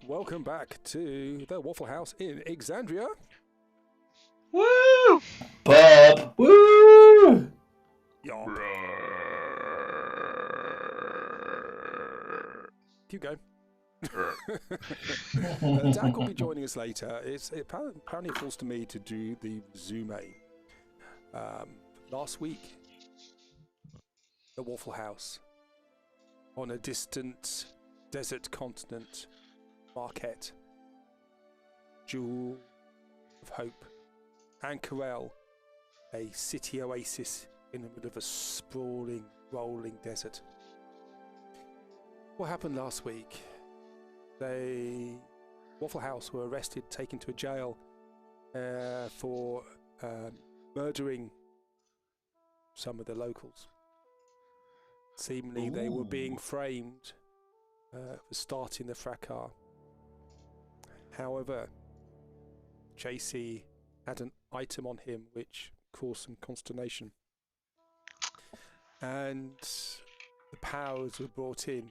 welcome back to the Wafflehouse in Exandria. Woo! Bob! Woo! Yomp. Keep going. Dak will be joining us later. It apparently falls to me to do the resume. Last week, the Waffle House on a distant desert continent, Marquette, Jewel of Hope, Anchorel, a city oasis in the middle of a sprawling, rolling desert. What happened last week? Waffle House were arrested, taken to a jail for murdering some of the locals. Seemingly, they were being framed for starting the fracas. However, JC had an item on him which caused some consternation, and the powers were brought in,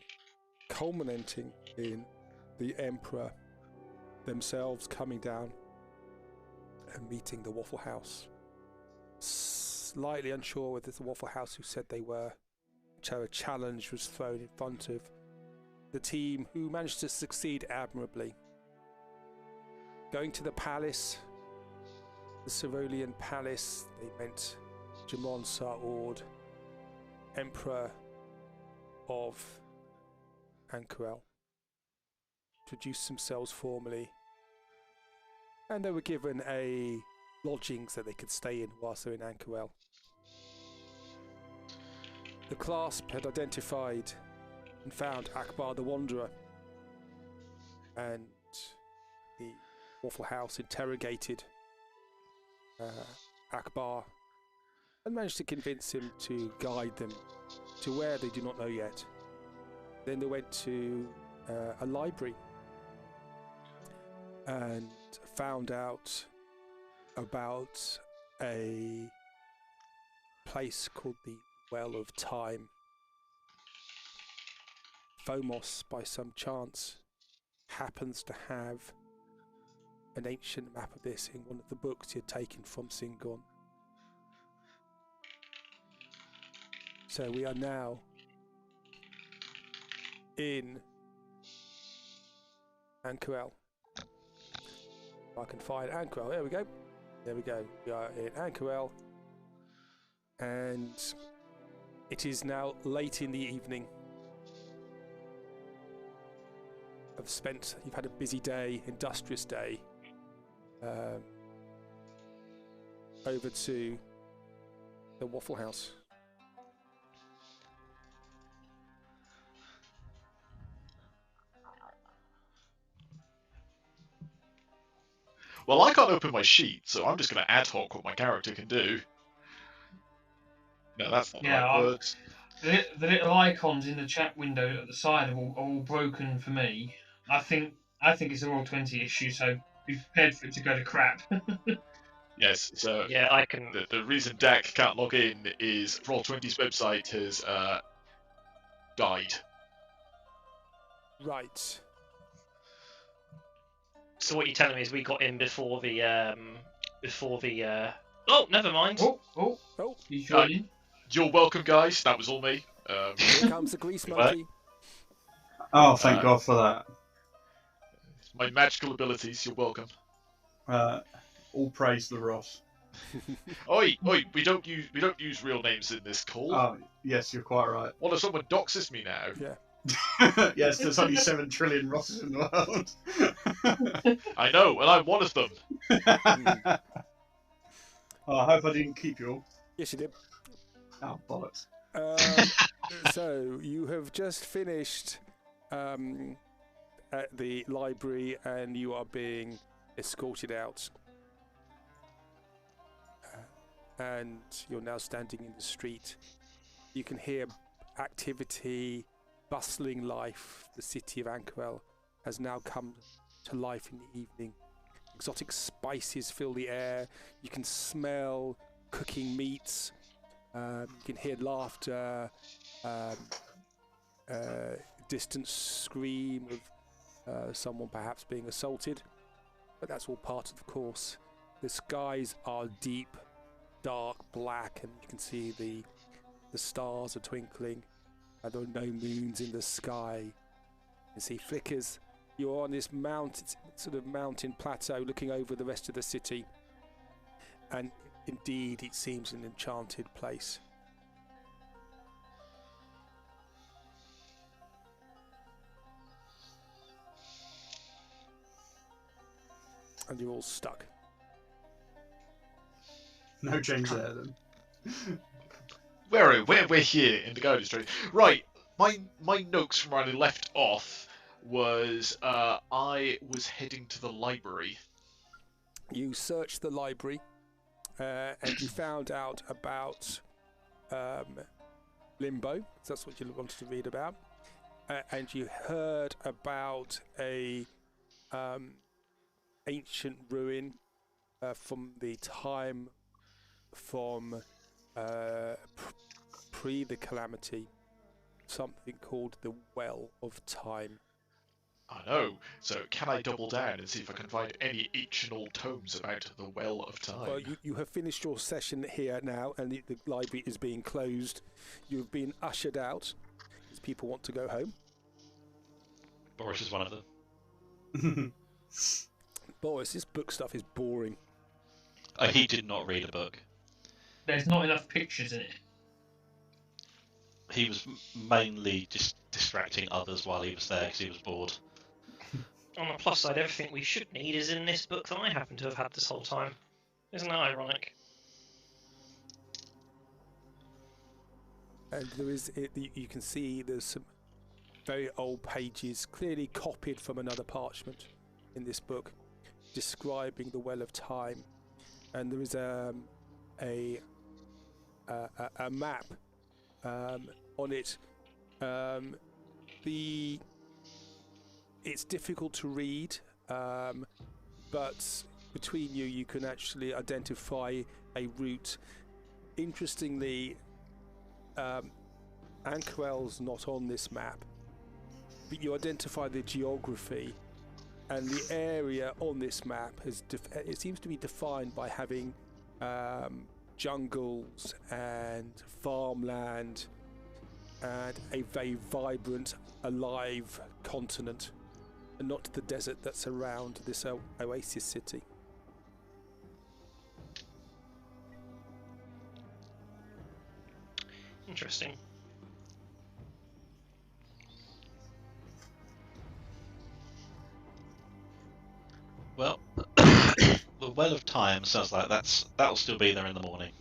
culminating in the Emperor themselves coming down and meeting the Waffle House. Slightly unsure whether it's the Waffle House who said they were, so a challenge was thrown in front of the team, who managed to succeed admirably. Going to the palace, the Cerulean Palace, they met Jamon Sa'ord, Emperor of Anchorel, introduced themselves formally, and they were given a lodgings that they could stay in whilst they're in Anchorel. The clasp had identified and found Akbar the Wanderer, and the Waffle House interrogated Akbar and managed to convince him to guide them to where they do not know yet. Then they went to a library and found out about a place called the Well of Time. Phomos, by some chance, happens to have an ancient map of this in one of the books he had taken from Singon. So we are now in Anchorel. I can find Anchorel. There we go. There we go. We are in Anchorel, and it is now late in the evening. You've had a busy day, industrious day. Over to the Waffle House. Well, I can't open my sheet, so I'm just going to ad hoc what my character can do. No, that's not the right words. The little icons in the chat window at the side are all broken for me. I think it's a Roll20 issue, so be prepared for it to go to crap. Yes, so yeah, I can. The reason Dak can't log in is Roll20's website has died. Right. So what you're telling me is we got in before the Oh, never mind. Oh, he's joining. You're welcome, guys. That was all me. Here comes the grease monkey. Oh, thank God for that. My magical abilities. You're welcome. All praise the Ross. Oi! We don't use real names in this call. Oh, yes, you're quite right. What if someone doxes me now? Yeah. Yes, there's only 7 trillion Rosses in the world. I know, and I'm one of them. Oh, I hope I didn't keep you all. Yes, you did. Oh, bollocks. So you have just finished at the library, and you are being escorted out. And you're now standing in the street. You can hear activity, bustling life. The city of Anchorel has now come to life in the evening. Exotic spices fill the air. You can smell cooking meats. You can hear laughter, distant scream someone perhaps being assaulted, but that's all part of the course. The skies are deep, dark black, and you can see the stars are twinkling, and there are no moons in the sky. You see flickers. You're on this mountain plateau looking over the rest of the city, and indeed it seems an enchanted place. And you're all stuck. No change there then. We're here in the Garden Street. Right, my notes from where I left off was I was heading to the library. You searched the library and you found out about Limbo, so that's what you wanted to read about, and you heard about a ancient ruin from the time from pre the calamity, something called the Well of Time. I know. So can I double down and see if I can find any ancient tomes about the Well of Time? Well, you have finished your session here now, and the library is being closed. You've been ushered out because people want to go home. Boris is one of them. Boris, this book stuff is boring. He did not read a book. There's not enough pictures in it. He was mainly just distracting others while he was there because he was bored. On the plus side, everything we should need is in this book that I happen to have had this whole time. Isn't that ironic? And there is, you can see there's some very old pages, clearly copied from another parchment in this book, describing the Well of Time. And there is a map on it. It's difficult to read, but between you can actually identify a route. Interestingly, Ankarel's not on this map, but you identify the geography, and the area on this map it seems to be defined by having jungles and farmland and a very vibrant, alive continent, and not the desert that's around this oasis city. Interesting. Well, the Well of Time sounds like that'll still be there in the morning.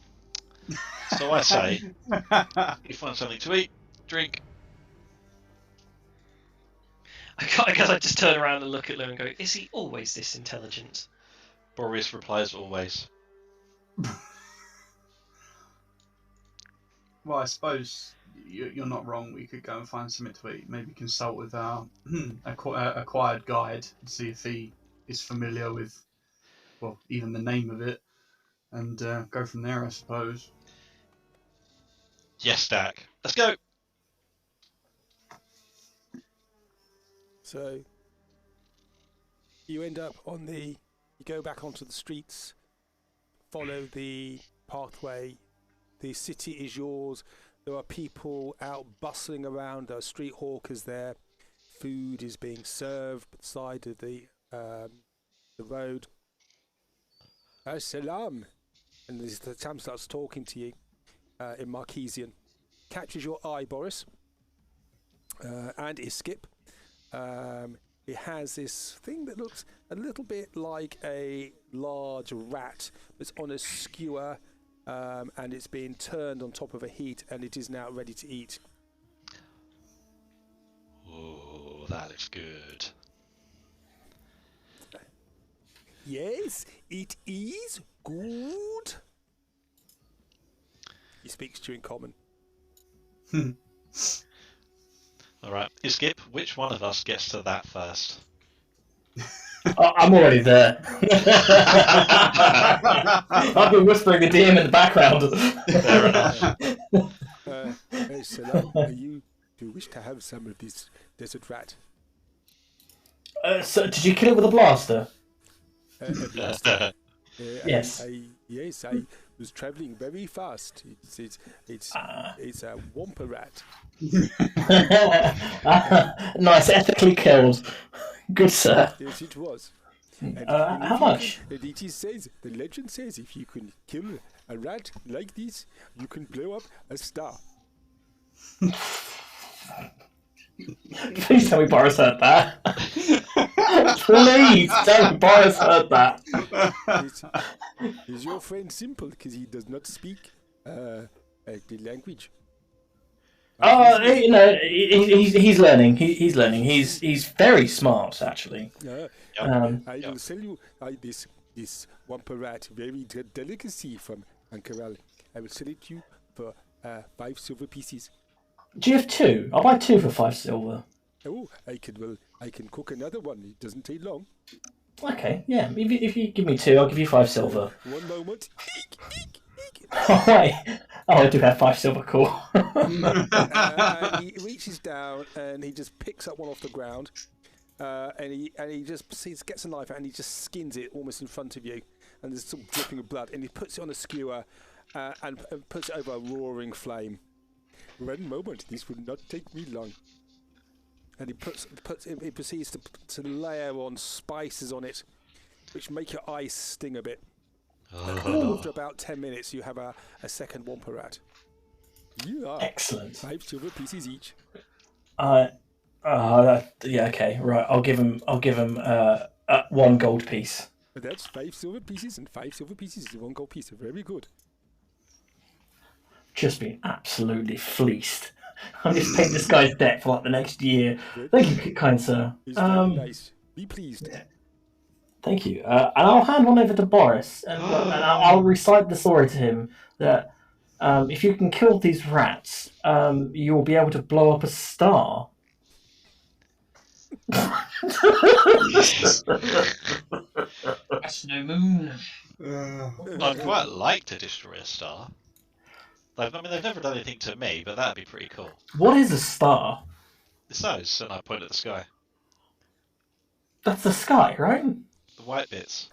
So I say, you find something to eat, drink. I guess I just turn around and look at Llewyn and go, is he always this intelligent? Boris replies always. Well, I suppose you're not wrong. We could go and find something to eat. Maybe consult with our acquired guide and see if he is familiar with, well, even the name of it, and go from there, I suppose. Yes, Dak. Let's go. So you end up you go back onto the streets, follow the pathway. The city is yours. There are people out bustling around. There are street hawkers there. Food is being served beside of the road. Salam. And the chap starts talking to you in Marquesian. Catches your eye, Boris. And Iskip. It has this thing that looks a little bit like a large rat that's on a skewer, and it's being turned on top of a heat, and it is now ready to eat. Oh, that looks good. Yes, it is good. He speaks to you in common. Alright, Skip, which one of us gets to that first? I'm already there. I've been whispering the DM in the background. Fair enough. Hey, Salam, do you wish to have some of this desert rat? So did you kill it with a blaster? A blaster. Yes. Yes, I was travelling very fast. It's a wampa rat. Nice, ethically killed. Good, sir. Yes, it was. How much? It says, the legend says, if you can kill a rat like this, you can blow up a star. Please tell me Boris heard that. Please tell me Boris heard that. Is your friend simple because he does not speak the language? He's learning. He's learning. He's very smart, actually. I will sell you this wampa rat, very delicacy from Ankaral. I will sell it to you for 5 silver pieces. Do you have 2? I'll buy 2 for 5 silver. Oh, I can cook another one. It doesn't take long. Okay, yeah. If you give me 2, I'll give you 5 silver. One moment. Oh wait. Oh, I do have 5 silver. Cool. He reaches down and he just picks up one off the ground, and he just gets a knife out and he just skins it almost in front of you, and there's some dripping of blood, and he puts it on a skewer and puts it over a roaring flame. One moment, this will not take me long. And he proceeds to layer on spices on it, which make your eyes sting a bit. And after about 10 minutes, you have a second wampa rat. Excellent. 5 silver pieces each. Yeah. Okay. Right. I'll give him 1 gold piece. But that's 5 silver pieces, and 5 silver pieces is 1 gold piece. Very good. Just been absolutely fleeced. I'm just paying this guy's debt for like the next year. Thank you, kind sir. It's very nice. Be pleased. Thank you. And I'll hand one over to Boris, and I'll recite the story to him that if you can kill these rats, you'll be able to blow up a star. That's no moon. I'd quite like to destroy a star. I mean, they've never done anything to me, but that'd be pretty cool. What is a star? It's those, and I point at the sky. That's the sky, right? The white bits.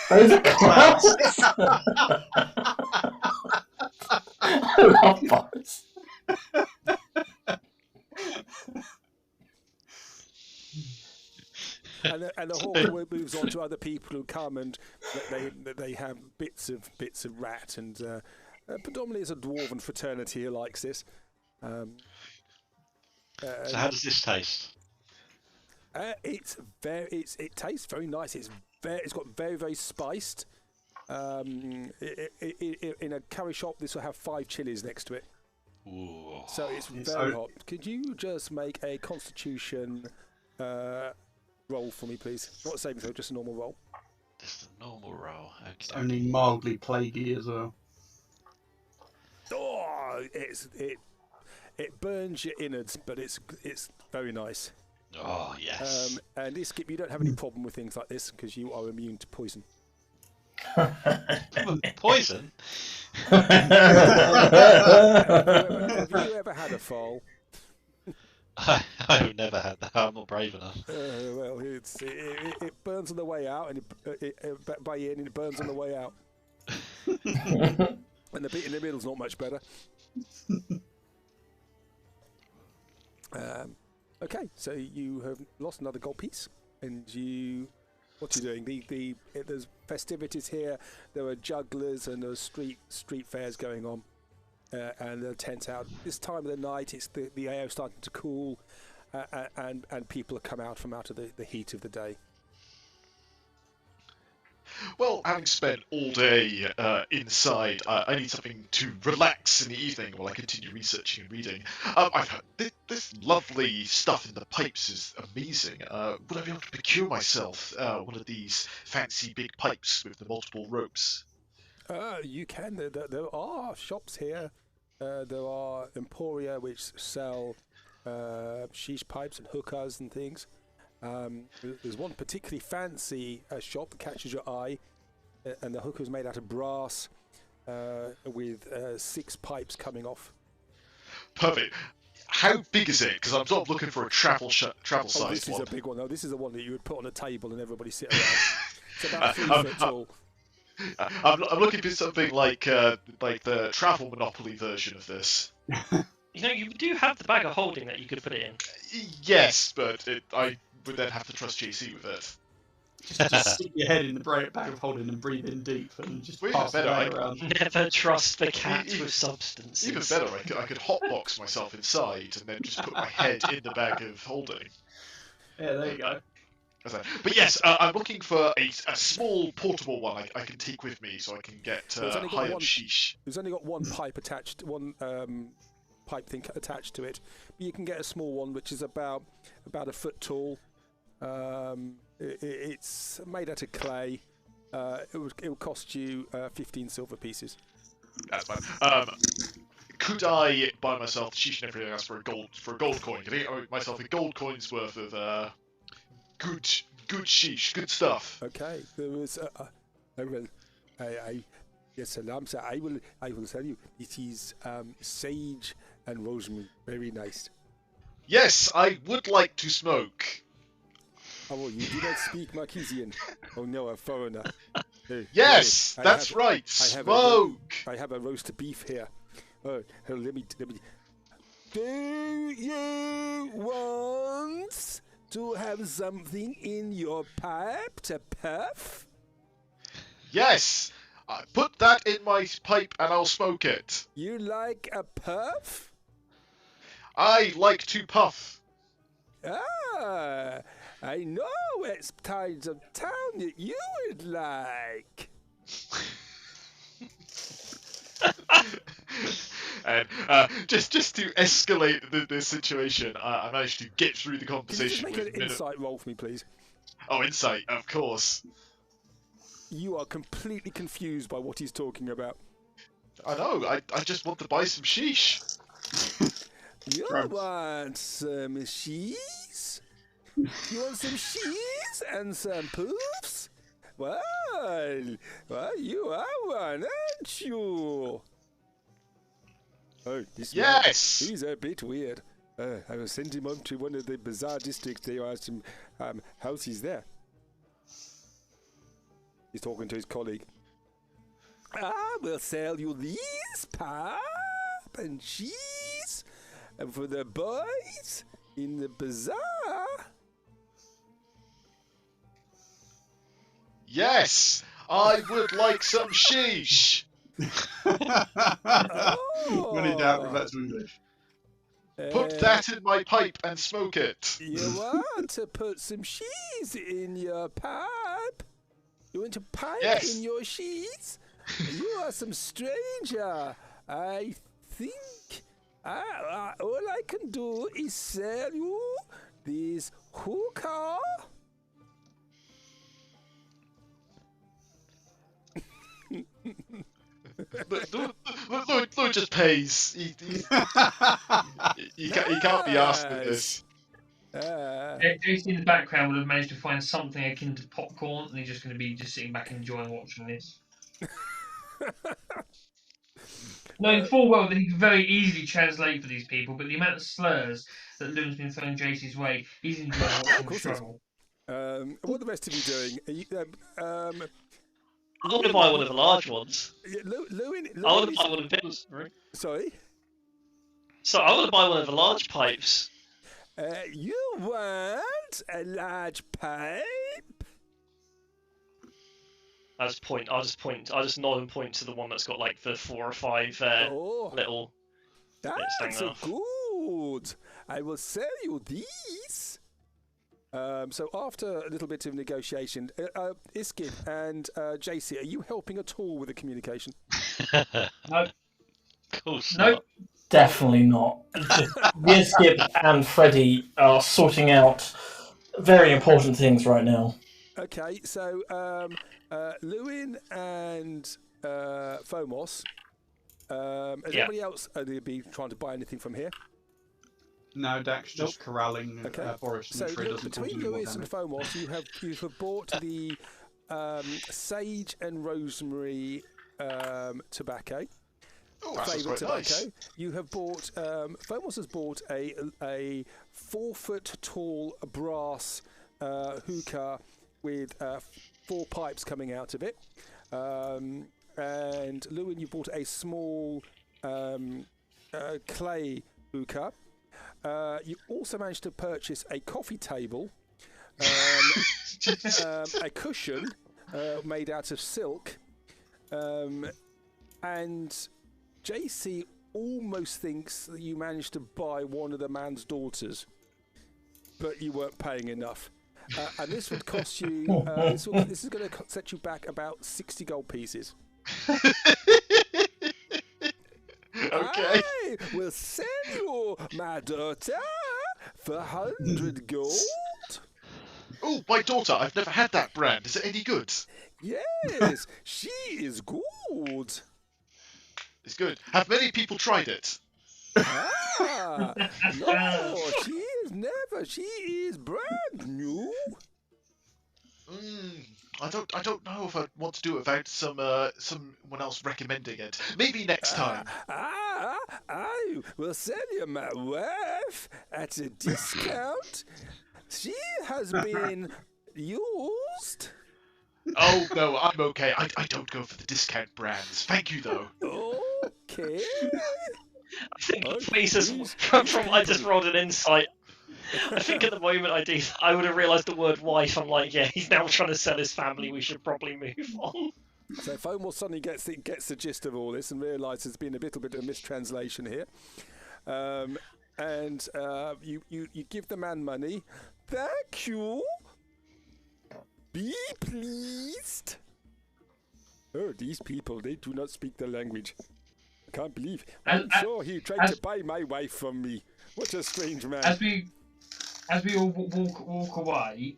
Those are clouds. I love Boris. And the hawk moves on to other people who come, and they have bits of rat, and predominantly it's a dwarven fraternity who likes this. So how does this taste? It tastes very nice. It's got very, very spiced. In a curry shop, this will have 5 chilies next to it. Ooh. So it's very hot. Could you just make a Constitution roll for me, please? Not a saving throw, just a normal roll. Just a normal roll. Okay. It's only mildly plaguey as well. Oh, it burns your innards, but it's very nice. Oh yes. And this, Skip, you don't have any problem with things like this because you are immune to poison. Poison? Have you ever had a foal? I've never had that. I'm not brave enough. Well, it burns on the way out, and by in, and it burns on the way out. And the bit in the middle's not much better. Okay, so you have lost another gold piece, and what are you doing? There's festivities here. There are jugglers and there are street fairs going on, and there are tents out. This time of the night, it's the air is starting to cool, and people have come out from out of the heat of the day. Well, having spent all day inside, I need something to relax in the evening while I continue researching and reading. I've heard this lovely stuff in the pipes is amazing. Would I be able to procure myself one of these fancy big pipes with the multiple ropes? You can. There are shops here. There are emporia which sell sheesh pipes and hookahs and things. There's one particularly fancy shop that catches your eye, and the hookah is made out of brass with 6 pipes coming off. Perfect. how big is it? Because I'm sort of looking for a travel Oh, size this is one. a big one. No, this is the one that you would put on a table and everybody sit around. It's about 3 I'm, foot tall. I'm looking for something like the travel Monopoly version of this. You know, you do have the bag of holding that you could put it in. Yes, but I would then have to trust JC with it. Just stick your head in the bag of holding and breathe in deep and just Well, even pass the better, bag around. Never trust the cat Even- with substances. Even better, I could hotbox myself inside and then just put my head in the bag of holding. Yeah, there you go. But yes, I'm looking for a small portable one I can take with me so I can get Well, it's only got high on one- sheesh. There's only got one pipe attached, one pipe thing attached to it. But you can get a small one which is about a foot tall. It's made out of clay. It will cost you 15 silver pieces. That's fine. Could I buy myself the sheesh and everything else for a gold coin? Could I get myself a gold coin's worth of good sheesh, good stuff? Okay, there was. Yes, Salam, sir. I will tell you. It is sage and rosemary. Very nice. Yes, I would like to smoke. Oh, well, you do not speak Marquesian. Oh no, a foreigner. Yes, I that's have- right. have Smoke. I have a roast beef here. Oh, let me. Do you want to have something in your pipe to puff? Yes, put that in my pipe and I'll smoke it. You like a puff? I like to puff. Ah, I know it's kinds of town that you would like. And just to escalate the situation, I managed to get through the Can you just conversation make with an insight roll for me, please? Oh, insight, of course. You are completely confused by what he's talking about. I know. I just want to buy some sheesh. You Right. want some cheese? You want some cheese and some poofs? Well, you are one, aren't you? Oh, this man, Yes. he's a bit weird. I will send him on to one of the bazaar districts. They asked him how's he's there. He's talking to his colleague. I will sell you these pap and cheese and for the boys in the bazaar. Yes, I would like some sheesh. When in doubt, revert to English. Put that in my pipe and smoke it. You want to put some cheese in your pipe? You want to pipe Yes. in your cheese? You are some stranger. I think all I can do is sell you this hookah. Lou just pays. He can't be asked for this. Jason in the background would have managed to find something akin to popcorn, and he's just going to be sitting back enjoying watching this. Knowing full well that he could very easily translate for these people, but the amount of slurs that Llewyn's been throwing JC's way, he's enjoying watching the course he is. struggle. What are the rest of you doing? Are you, I want to buy one of the large ones. Llewyn, I want to is- buy one of those. Sorry? So I want to buy one of the large pipes. You want a large pipe? I just nod and point to the one that's got like the 4 or 5 Oh, little. that's hanging off. good. I will sell you these. So after a little bit of negotiation, Iskid and JC, are you helping at all with the communication? No, Of course no. not. Definitely not. Skip and Freddy are sorting out very important things right now. Okay, so Llewyn and Fomos. Is anybody else be trying to buy anything from here? No, Dax just corralling Okay. Boris and So Trey doesn't cause between any more Lewis and damage. Fomos, you have bought the sage and rosemary tobacco. Oh, that sounds favourite quite nice. tobacco. You have bought. Fomos has bought a 4 foot tall brass hookah with 4 pipes coming out of it. And Llewyn, you bought a small clay hookah. You also managed to purchase a coffee table, a cushion made out of silk, and JC almost thinks that you managed to buy one of the man's daughters, but you weren't paying enough. And this would cost you. This is going to set you back about 60 gold pieces. Okay. I will sell you my daughter for 100 gold. Oh, my daughter! I've never had that brand. Is it any good? Yes, she is good. It's good. Have many people tried it? Ah, no, she is never. She is brand new. I don't know if I want to do it without someone else recommending it. Maybe next time. I will sell you my wife at a discount. She has been used. Oh no, I'm okay. I don't go for the discount brands. Thank you though. Okay. I think the face is from I just rolled an insight. I think at the moment I would have realised the word wife. I'm like, yeah, he's now trying to sell his family. We should probably move on. So Fomor suddenly gets the gist of all this and realises there's been a little bit of mistranslation here. And you give the man money. Thank you. Be pleased. Oh, these people, they do not speak the language. I can't believe. I'm sure he tried to buy my wife from me. What a strange man. As we all walk away,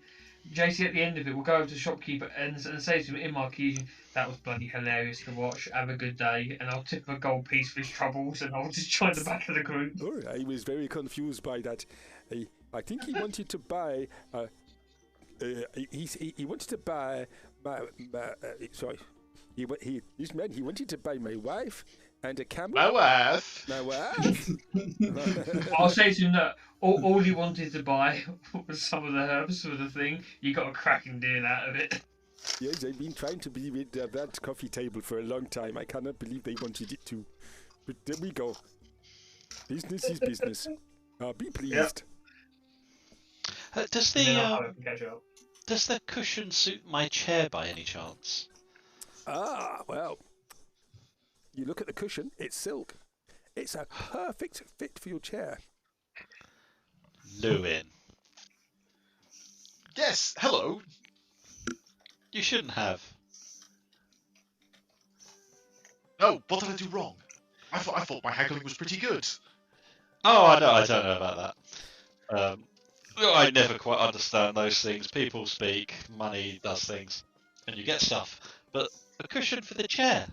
JC at the end of it will go over to the shopkeeper and say to him in Marquisian, "That was bloody hilarious to watch. Have a good day." And I'll tip him a gold piece for his troubles, and I'll just join the back of the group. Oh, I was very confused by that. I think he wanted to buy. He wanted to buy my sorry. He wanted to buy my wife and a camel. My wife. My wife. I'll say to him that all he wanted to buy was some of the herbs for the thing. You got a cracking deal out of it. Yes, I've been trying to be with that coffee table for a long time. I cannot believe they wanted it to. But there we go. Business is business. Be pleased. Yep. Does the cushion suit my chair by any chance? Well, you look at the cushion, it's silk. It's a perfect fit for your chair. Llewyn. Yes, hello. You shouldn't have. Oh, what did I do wrong? I thought my haggling was pretty good. Oh, I don't know about that. I never quite understand those things. People speak, money does things, and you get stuff. But a cushion for the chair.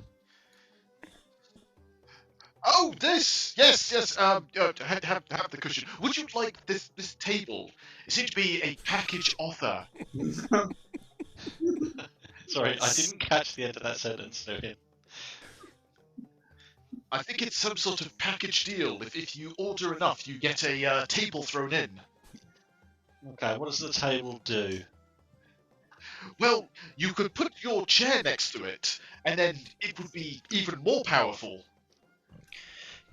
Oh, this! Yes. Have the cushion. Would you like this table? It seems to be a package offer. Sorry, I didn't catch the end of that sentence, Llewyn. I think it's some sort of package deal. If you order enough, you get a table thrown in. Okay, what does the table do? Well, you could put your chair next to it, and then it would be even more powerful.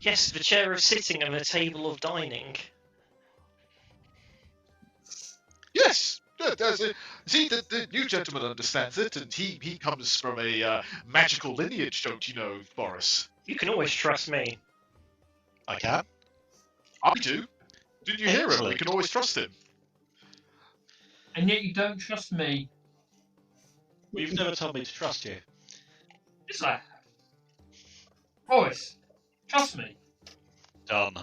Yes, the chair of sitting and a table of dining. Yes! See, the new gentleman understands it, and he comes from a magical lineage, don't you know, Boris? You can always trust me. I can. I do. Didn't you hear him? We Excellent. can always trust him. And yet you don't trust me. Well, you've never told me to trust you. It's like, Boris, trust me. Done.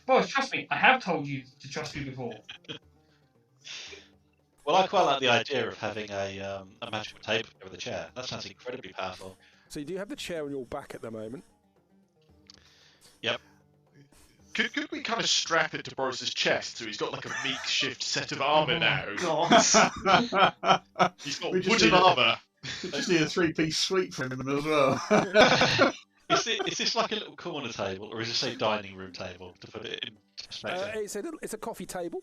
Boris, trust me. I have told you to trust me before. Well, I quite like the idea of having a magical table over the chair. That sounds incredibly powerful. So you do have the chair on your back at the moment. Yep. Could we kind of strap it to Boris's chest so he's got like a makeshift set of armour now? God. He's got We just wooden need a- armour. We just need a 3-piece suite for him as well. Is this like a little corner table, or is this a dining room table, to put it in perspective? It's a coffee table,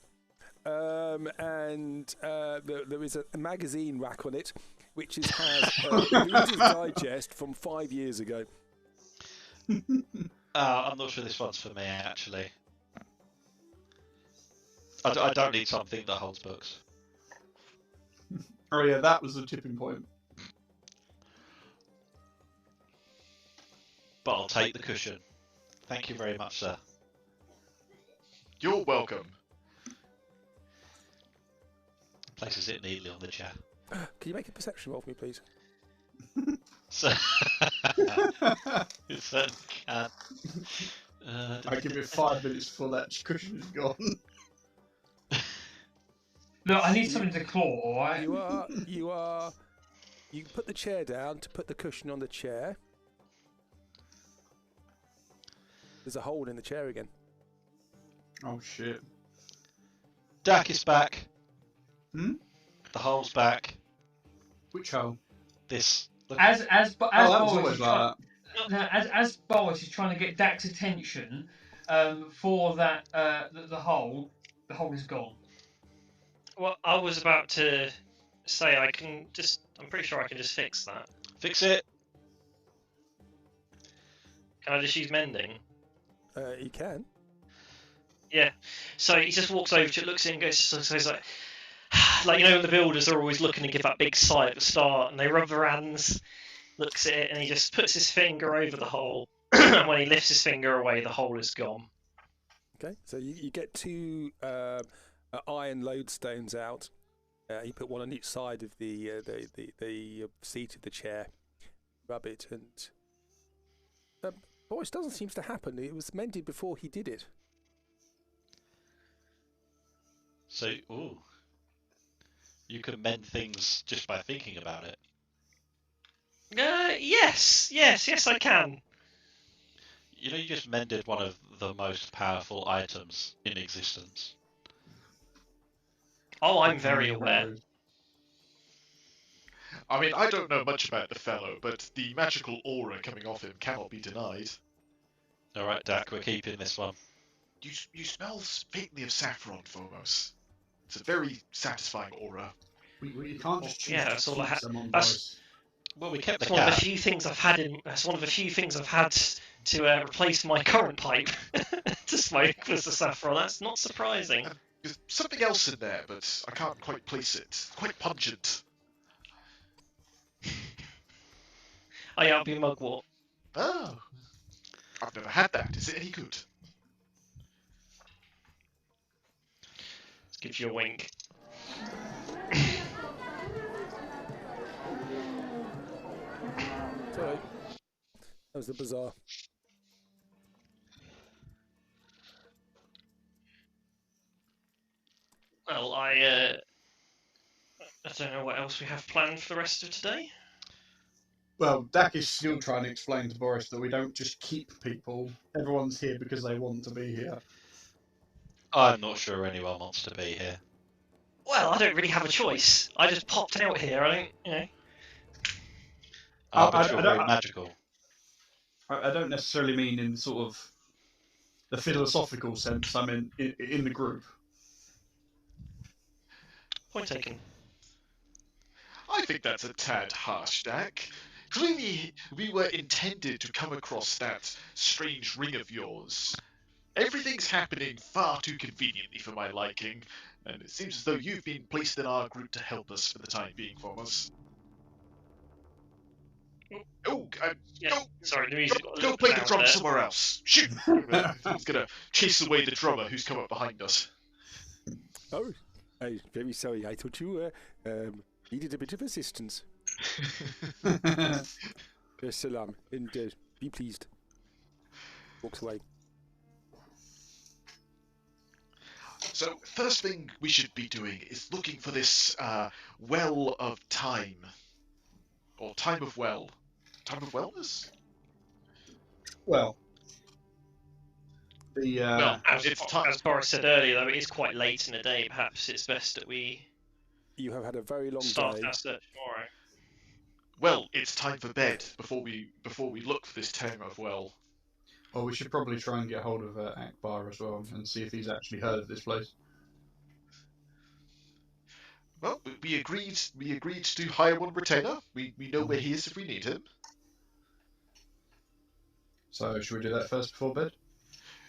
and there is a magazine rack on it, which has Reader's Digest from 5 years ago. I'm not sure this one's for me, actually. I don't need something that holds books. Oh yeah, that was the tipping point. But I'll take the cushion. Thank you very much, sir. You're welcome. Places it neatly on the chair. Can you make a perception roll for me, please? So, you certainly can. I give it 5 minutes before that cushion is gone. Look, I need something to claw, alright? You put the chair down to put the cushion on the chair. There's a hole in the chair again. Oh shit. Dak is back. Hmm? The hole's back. Which hole? This. Look. As that was always like that. as Boris is trying to get Dak's attention for that the hole is gone. Well, I was about to say I'm pretty sure I can just fix that. Fix it. Can I just use mending? You can. Yeah. So he just walks over to it, looks at it and goes, so he's like, like, you know, the builders are always looking to give that big sigh at the start, and they rub their hands, looks at it, and he just puts his finger over the hole, and when he lifts his finger away, the hole is gone. Okay, so you get 2 iron lodestones out. You put one on each side of the seat of the chair, rub it, and Boris doesn't seem to happen. It was mended before he did it. So, ooh. You can mend things just by thinking about it. Yes, I can. You know, you just mended one of the most powerful items in existence. Oh, I'm very aware. I mean, I don't know much about the fellow, but the magical aura coming off him cannot be denied. Alright, Dak, we're keeping this one. You smell faintly of saffron, Phobos. It's a very satisfying aura. We can't just choose Yeah, to that's all I keep had. someone, That's- Boris. Well, we kept the That's one of the cat. few things I've had That's one of the few things I've had to replace my current pipe to smoke was the saffron. That's not surprising. There's something else in there, but I can't quite place it. Quite pungent. Oh yeah, I'll be mugwort. Oh. I've never had that. Is it any good? Let's give you a wink. Sorry. That was the bazaar. Well, I don't know what else we have planned for the rest of today. Well, Dak is still trying to explain to Boris that we don't just keep people. Everyone's here because they want to be here. I'm not sure anyone wants to be here. Well, I don't really have a choice. I just popped out here. I don't, you know. But you're very magical. I don't necessarily mean in sort of the philosophical sense. I mean in the group. Point taken. I think that's a tad harsh, Dak. Clearly, we were intended to come across that strange ring of yours. Everything's happening far too conveniently for my liking, and it seems as though you've been placed in our group to help us for the time being, Phobos. Oh, Yeah, go, sorry, the music got a go little play bit the loud drum there. somewhere else. Shoot! He's gonna chase away the drummer who's come up behind us. Oh, I'm very sorry. I thought you needed a bit of assistance. Salam, and be pleased. Walks away. So, first thing we should be doing is looking for this well of time. Or time of well. Time of wellness? Well, the Well, As Boris said earlier, though, it is quite late in the day. Perhaps it's best that we You have had a very long start day. our search tomorrow. Well, it's time for bed before we look for this town of well. Well, we should probably try and get hold of Akbar as well and see if he's actually heard of this place. Well, we agreed to hire one retainer. We know where he is if we need him. So should we do that first before bed?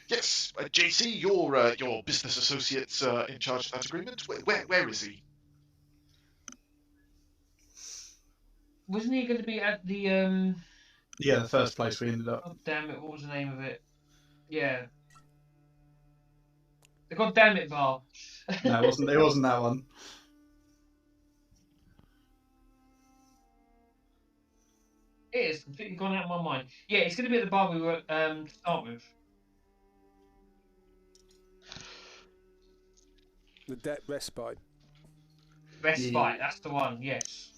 Yes, JC, your business associate's in charge of that agreement. Where is he? Wasn't he going to be at the Yeah, the first place we ended up. Oh damn it! What was the name of it? Yeah, the God damn it bar. No, it wasn't that one. It is completely gone out of my mind. Yeah, it's going to be at the bar we were to start with. The debt respite. Respite, Yeah. that's the one. Yes,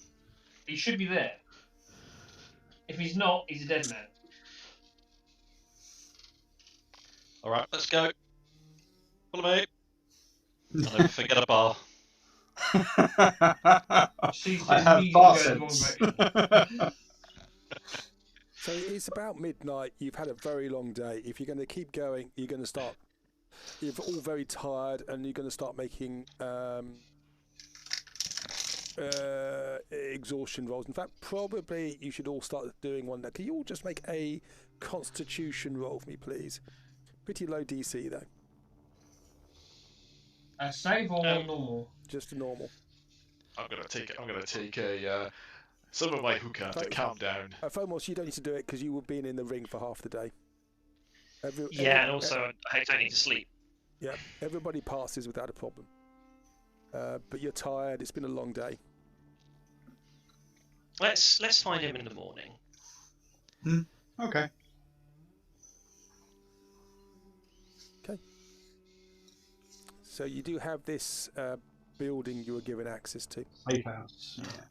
he should be there. If he's not, he's a dead man. All right, let's go. Follow me. And don't forget a bar. I have bar sense. So it's about midnight. You've had a very long day. If you're going to keep going, you're going to start. You're all very tired, and you're going to start making exhaustion rolls. In fact, probably you should all start doing one. Can you all just make a Constitution roll for me, please? Pretty low DC though. A save or normal? Just a normal. I'm gonna take a some of my hookah to calm down. Fomos, you don't need to do it because you were being in the ring for half the day. And also I don't need to sleep. Yeah, everybody passes without a problem. But you're tired. It's been a long day. Let's find him in the morning. Okay. So you do have this building you were given access to. Safe house. Yeah.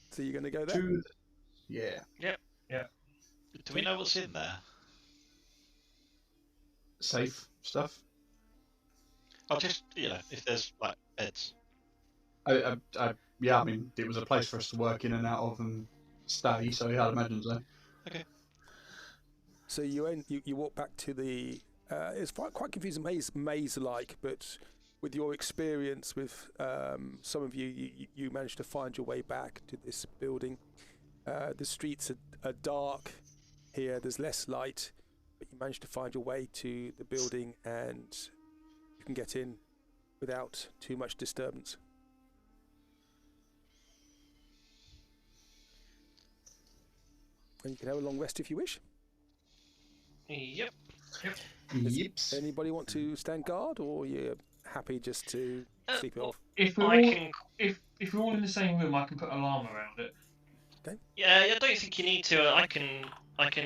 So you're going to go there? Yeah. Yep. Do we know what's in there? Safe stuff. I'll just, if there's like beds. I mean, it was a place for us to work in and out of and stay, so yeah, I'd imagine so. Okay. So you walk back to the. It's quite confusing, maze-like, but with your experience with some of you managed to find your way back to this building. The streets are dark here. There's less light, but you managed to find your way to the building, and you can get in without too much disturbance. And you can have a long rest if you wish. Yep. Yips. Anybody want to stand guard, or you're happy just to sleep it off? If we're all in the same room, I can put an alarm around it. Okay. Yeah, I don't think you need to. I can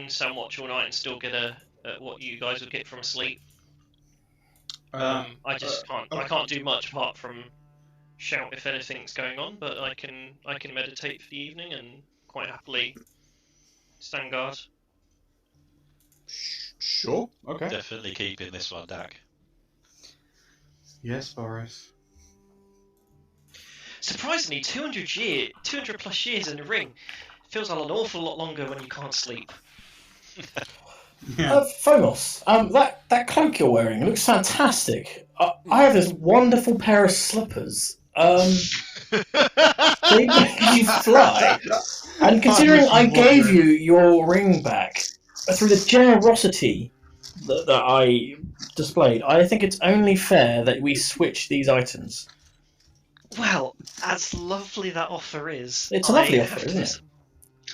stand watch all night and still get what you guys would get from sleep. I just can't. I can't do much apart from shout if anything's going on. But I can meditate for the evening and quite happily stand guard. Sure. Okay. Definitely keeping this one, Dak. Yes, Boris. Surprisingly, 200 plus years in the ring feels like an awful lot longer when you can't sleep. Yeah. Phomos, that cloak you're wearing looks fantastic. I have this wonderful pair of slippers. They make you fly. And considering I gave you your ring back through the generosity that I displayed, I think it's only fair that we switch these items. Well, as lovely that offer is, It's a lovely offer, isn't it?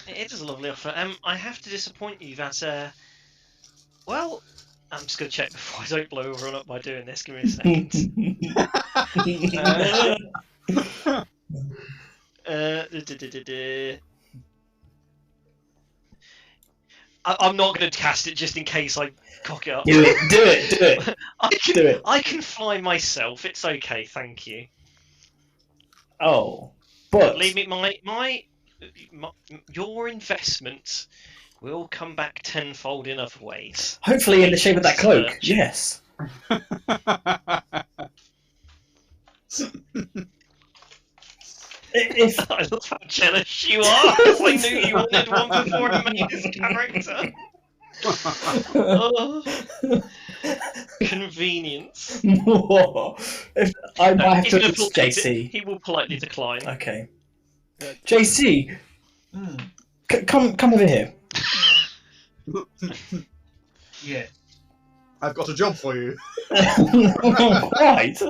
It is a lovely offer. I have to disappoint you that, well, I'm just going to check before I don't blow everyone up by doing this. Give me a second. I'm not going to cast it just in case I cock it up. Do it. I can fly myself. It's okay, thank you. Oh, but Believe me, your investment will come back tenfold in other ways. hopefully in the shape of that cloak. Yes. If I love how jealous you are, because I knew you wanted one before I made this character. Oh, convenience. if I No, might have he's to going it's to JC. He will politely decline. Okay. JC, Hmm. come over here. Yeah. I've got a job for you. Right.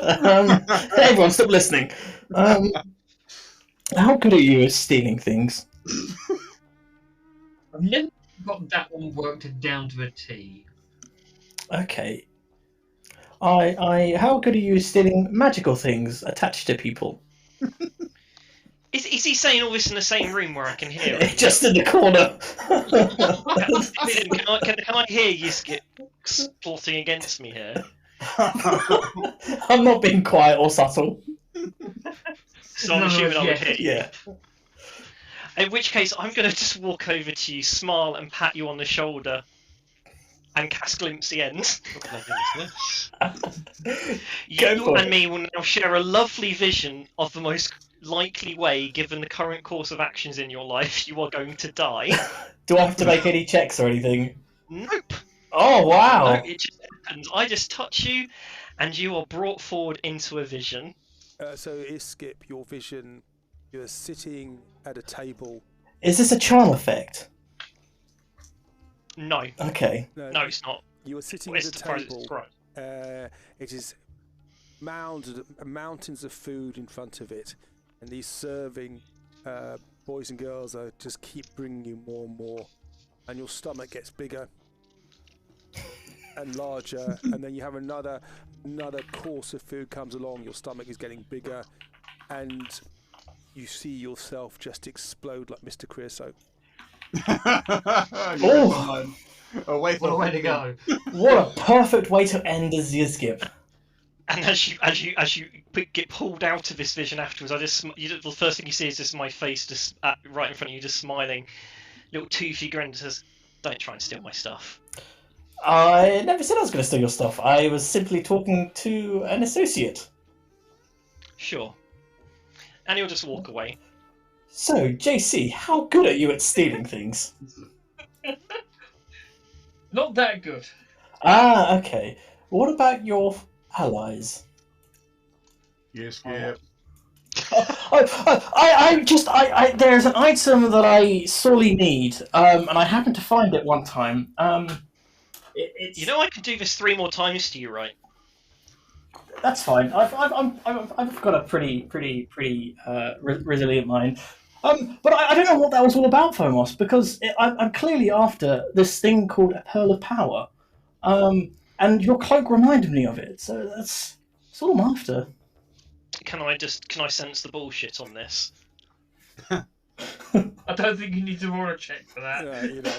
Everyone, stop listening. How good are you at stealing things? I've never got that one worked down to a T. Okay. How good are you at stealing magical things attached to people? Is he saying all this in the same room where I can hear it? Just in the corner. Can I hear you plotting against me here? I'm not being quiet or subtle. So I'm assuming I would hear you. Yeah. In which case, I'm going to just walk over to you, smile, and pat you on the shoulder, and cast Glimpse the End. You and me will now share a lovely vision of the most likely way, given the current course of actions in your life, you are going to die. Do I have to make any checks or anything? Nope. Oh, wow. No, it just happens. I just touch you, and you are brought forward into a vision. So Iskip, your vision, you're sitting at a table. Is this a charm effect? No. Okay. No, it's not. You are sitting It's at a surprising, table. it's right. It is mountains of food in front of it, and these serving boys and girls are just keep bringing you more and more, and your stomach gets bigger and larger, and then you have another course of food comes along. Your stomach is getting bigger, and you see yourself just explode like Mr. Creosote. Oh, What a way to go. what a perfect way to end as Yizgip. And as you get pulled out of this vision afterwards, the first thing you see is just my face, just right in front of you, just smiling, little toothy grin, says, "Don't try and steal my stuff." I never said I was going to steal your stuff. I was simply talking to an associate. Sure. And he'll just walk away. So, JC, how good are you at stealing things? Not that good. Ah, okay. What about your allies? Yes, yeah. There's an item that I sorely need, and I happened to find it one time. It's... You know I can do this 3 more times to you, right? That's fine. I've got a pretty resilient mind. But I don't know what that was all about, Fomos, because I'm clearly after this thing called a Pearl of Power. And your cloak reminded me of it, so that's all I'm after. Can I sense the bullshit on this? I don't think you need to roll a check for that.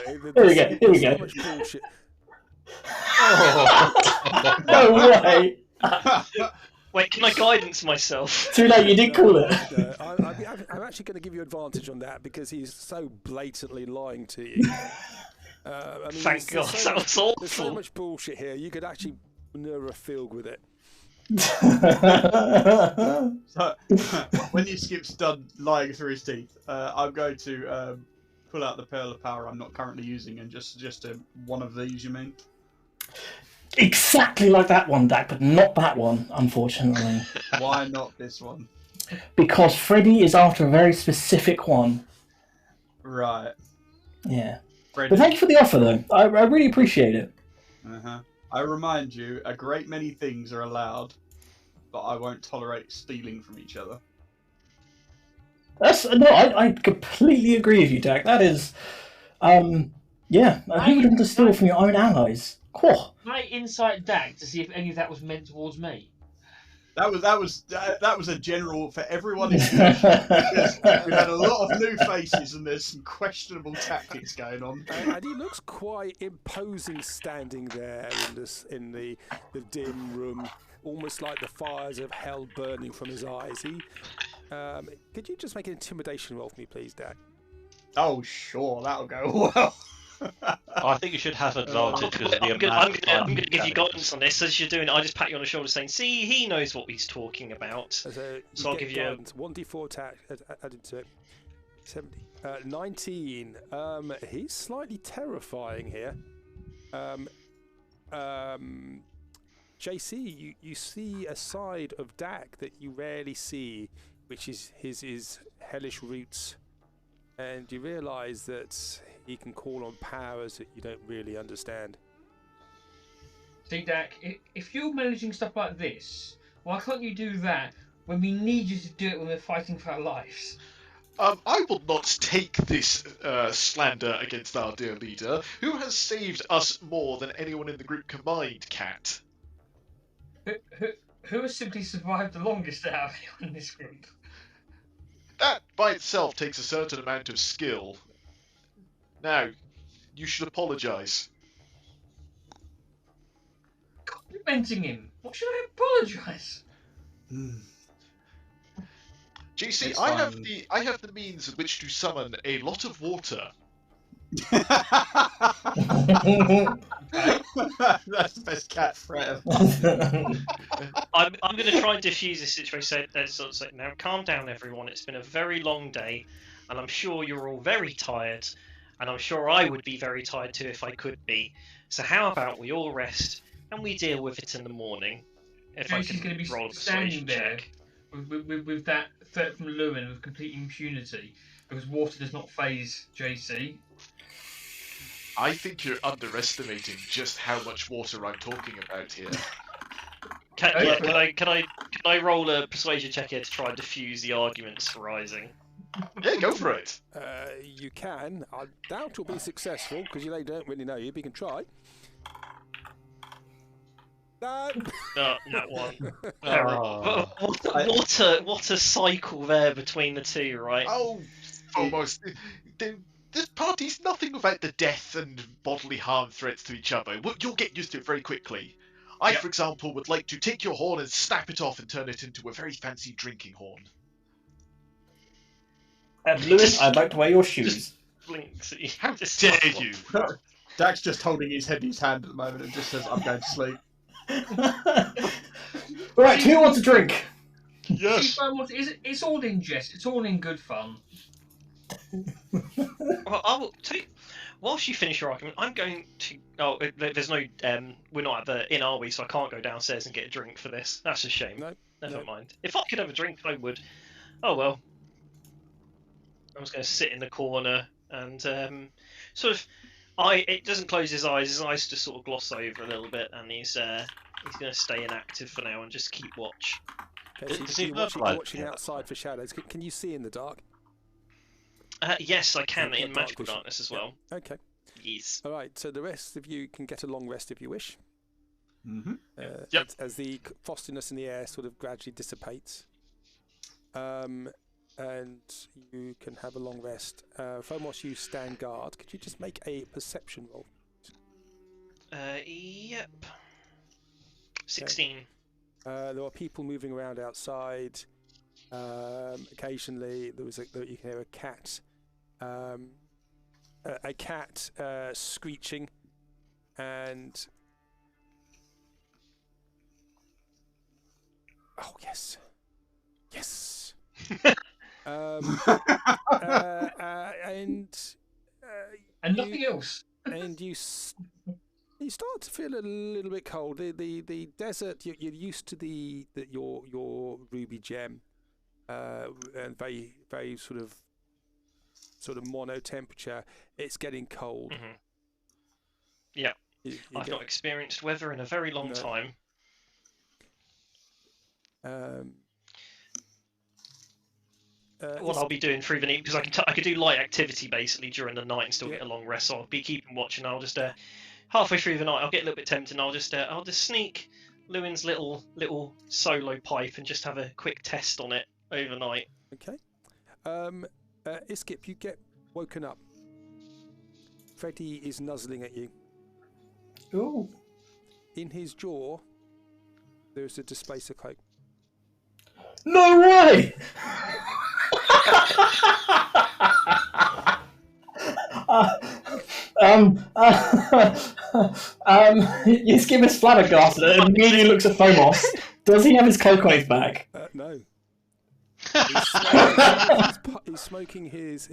Here we go. So much bullshit. No way. Wait, can I guidance myself? Too late, you did call it. No, I'm actually going to give you advantage on that because he's so blatantly lying to you. Thank God, that was There's so awful. much bullshit here. You could actually manure a field with it. So, when you Skip's done lying through his teeth, I'm going to pull out the Pearl of Power I'm not currently using and just suggest one of these, you mean? Exactly like that one, Dak, but not that one, unfortunately. Why not this one? Because Freddy is after a very specific one. Right. Yeah. Freddy. But thank you for the offer, though. I really appreciate it. Uh-huh. I remind you, a great many things are allowed, but I won't tolerate stealing from each other. I completely agree with you, Dak. That is, who would want to steal from your own allies? Cool. Can I insight Dag to see if any of that was meant towards me? That was a general for everyone in because we've had a lot of new faces and there's some questionable tactics going on. And he looks quite imposing standing there in the dim room, almost like the fires of hell burning from his eyes. Could you just make an intimidation roll for me, please, Dad? Oh, sure, that'll go well. I think you should have advantage because of the I'm amount of time going to you give you can. guidance on this. As you're doing it, I just pat you on the shoulder saying, see, he knows what he's talking about. So I'll give you a... 1d4 attack added to it. 70. 19. He's slightly terrifying here. JC, you see a side of Dak that you rarely see, which is his hellish roots, and you realise that he can call on powers that you don't really understand. See, Dak, if you're managing stuff like this, why can't you do that when we need you to do it when we're fighting for our lives? I will not take this slander against our dear leader, who has saved us more than anyone in the group combined, Cat. Who has simply survived the longest out of anyone in this group? That by itself takes a certain amount of skill. Now, you should apologise. Complimenting him. What should I apologise? JC, It's I fine. have the means in which to summon a lot of water. That's the best cat threat ever. I'm going to try and diffuse this situation. So now, calm down, everyone. It's been a very long day, and I'm sure you're all very tired, and I'm sure I would be very tired too if I could be. So how about we all rest, and we deal with it in the morning? If I Jason's going to can be roll a standing persuasion there check. with that threat from Llewyn with complete impunity, because water does not phase JC. I think you're underestimating just how much water I'm talking about here. Can Okay. I roll a persuasion check here to try and diffuse the arguments arising? Yeah, go for it. You can. I doubt you'll be successful because they don't really know you, but you can try. No. That one. Oh. What a cycle there between the two, right? Oh, almost. This party's nothing without the death and bodily harm threats to each other. You'll get used to it very quickly. I, for example, would like to take your horn and snap it off and turn it into a very fancy drinking horn. Llewyn, I'd like to wear your shoes. Blinks at you. How Just dare like, you! Dak's just holding his head in his hand at the moment and just says, I'm going to sleep. Right, who wants a drink? Yes! It's all in jest. It's all in good fun. Well, I will tell you, whilst you finish your argument, I'm going to. Oh, there's no. We're not at the inn, are we? So I can't go downstairs and get a drink for this. That's a shame. No. Never mind. If I could have a drink, I would. Oh well. I'm just going to sit in the corner and sort of. It doesn't close his eyes. His eyes just sort of gloss over a little bit, and he's going to stay inactive for now and just keep watch. Okay, Does so he you're verbalise watching it? outside for shadows. Can you see in the dark? Yes, I can Okay, in dark magical vision. darkness as Yeah. well. Okay. Yes. All right. So the rest of you can get a long rest if you wish. Mm-hmm. Yep. As the frostiness in the air sort of gradually dissipates. And you can have a long rest. Fomos, you stand guard. Could you just make a perception roll? Yep. 16. There are people moving around outside. Occasionally, you can hear a cat. A cat screeching, and oh yes. And nothing else. And you start to feel a little bit cold. The desert, you're used to your ruby gem, and very very sort of mono temperature. It's getting cold. Mm-hmm. Yeah. I've not experienced weather in a very long time. What I'll be doing through the night, because I could do light activity basically during the night and still get a long rest. So I'll be keeping watch, and I'll just halfway through the night I'll get a little bit tempted, and I'll just sneak Llewyn's little solo pipe and just have a quick test on it overnight. Okay. Iskip, you get woken up. Freddy is nuzzling at you. Ooh. In his jaw, there's a displacer cloak. No way! You skim his flabbergasted and immediately looks at Fomos. Does he have his cloak on his back? No. He's smoking his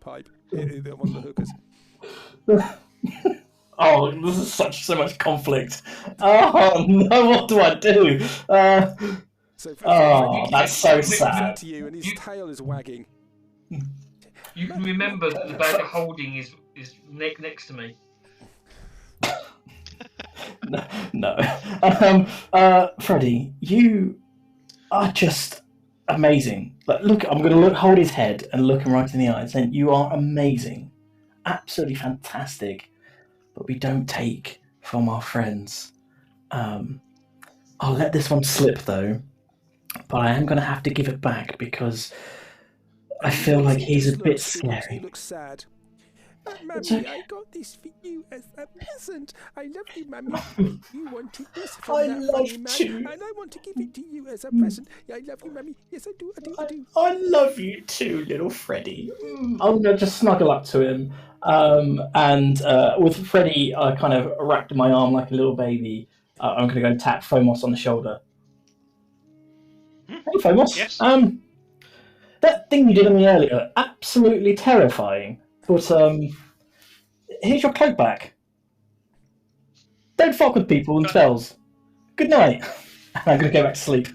pipe. One of the hookers. Oh, this is so much conflict. Oh no, what do I do? That's so sad. To you, and his tail is wagging. You can remember that the bag of holding is next to me. No. Freddie, you are just amazing. Like, look, I'm going to hold his head and look him right in the eyes, and you are amazing, absolutely fantastic. But we don't take from our friends. I'll let this one slip though, but I am going to have to give it back because I feel like he's a bit scary. He looks sad. Mummy, okay. I got this for you as a present. I love you, Mummy. You wanted this from I that love funny man, you. and I want to give it to you as a present. Yeah, I love you, Mummy. Yes, I do. I love you too, little Freddie. I'm going to just snuggle up to him. And with Freddie, I kind of wrapped in my arm like a little baby. I'm going to go and tap Fomos on the shoulder. Hey, Fomos. Yes? That thing you did on me earlier, absolutely terrifying. But here's your cloak back. Don't fuck with people and spells. Good night. I'm going to go back to sleep.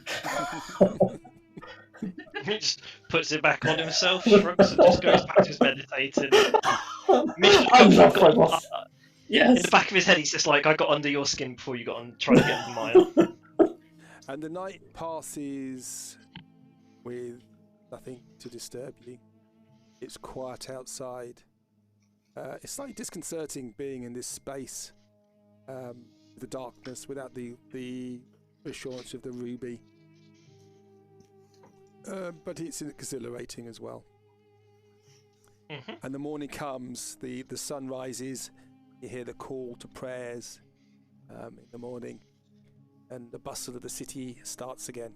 He just puts it back on himself, shrugs, and just goes back to his meditating. I love Fomos. Yes. In the back of his head, he's just like, I got under your skin before you got on, trying to get under mine. And the night passes with nothing to disturb you. It's quiet outside. It's slightly disconcerting being in this space, the darkness without the assurance of the ruby. But it's exhilarating as well. Mm-hmm. And the morning comes, the sun rises, you hear the call to prayers in the morning, and the bustle of the city starts again.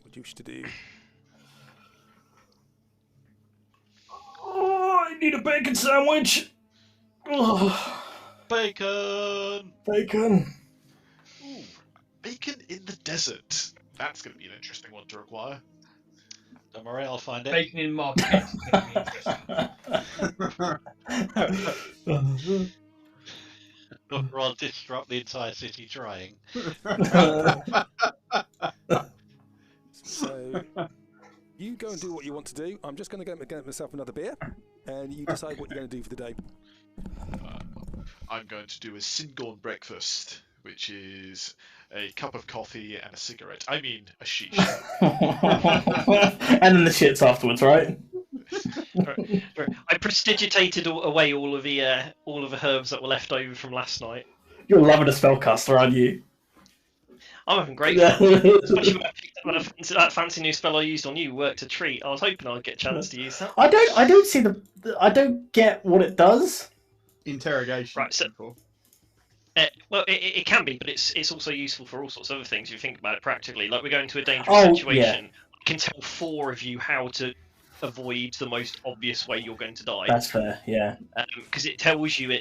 What do you wish to do? Oh, I need a bacon sandwich. Oh, Bacon! bacon. Ooh, bacon in the desert. That's going to be an interesting one to acquire. Don't worry, I'll find it. Bacon in market is going to be interesting. Or I'll disrupt the entire city trying. So, you go and do what you want to do. I'm just going to get myself another beer, and you decide what you're going to do for the day. I'm going to do a Singorn breakfast, which is a cup of coffee and a cigarette. I mean, a sheesh. And then the shits afterwards, right? I prestidigitated away all of the herbs that were left over from last night. You're loving a spellcaster, aren't you? I'm having great fun. Especially when I picked up that fancy new spell I used on you, Worked a Treat. I was hoping I'd get a chance to use that. I don't see I don't get what it does. Interrogation. Right, so- people. Well, it can be, but it's also useful for all sorts of other things if you think about it practically. Like, we're going to a dangerous situation. Yeah. I can tell 4 of you how to avoid the most obvious way you're going to die. That's fair, yeah. Because it tells you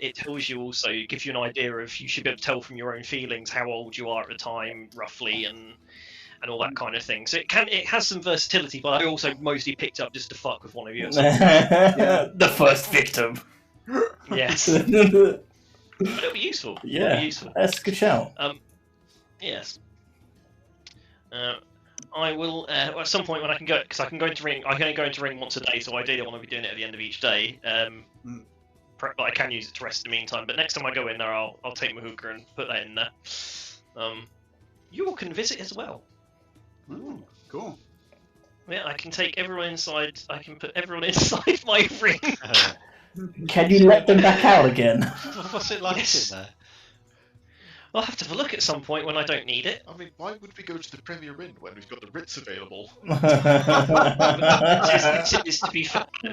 also, it gives you an idea of, you should be able to tell from your own feelings how old you are at the time, roughly, and all that kind of thing. So it has some versatility, but I also mostly picked up just to fuck with one of you. The first victim. Yes. But it'll be useful. Yeah, It'll be useful. that's a good shout. Yes. I will at some point when I can go, because I can only go into ring once a day, so ideally I want to be doing it at the end of each day. But I can use it to rest in the meantime. But next time I go in there, I'll take my hookah and put that in there. You all can visit as well. Ooh, cool. Yeah, I can take everyone inside. I can put everyone inside my ring. Can you let them back out again? What's it like Yes. in there? I'll have to have a look at some point when I don't need it. I mean, why would we go to the Premier Inn when we've got the Ritz available?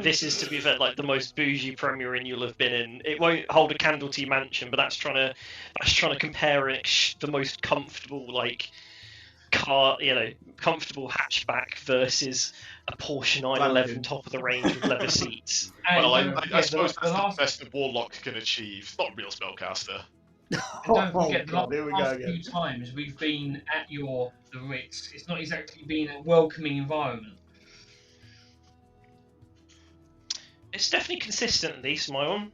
This is to be fair, like the most bougie Premier Inn you'll have been in. It won't hold a candle to your mansion, but that's trying to compare the most comfortable, like, car, comfortable hatchback versus a Porsche 911 top of the range with leather seats. And Well, don't I forget suppose the that's last, the best a warlock can achieve. Not a real spellcaster. and don't Oh, forget the God, here we go last again. few times we've been at the Ritz. It's not exactly been a welcoming environment. It's definitely consistent, at least, my one.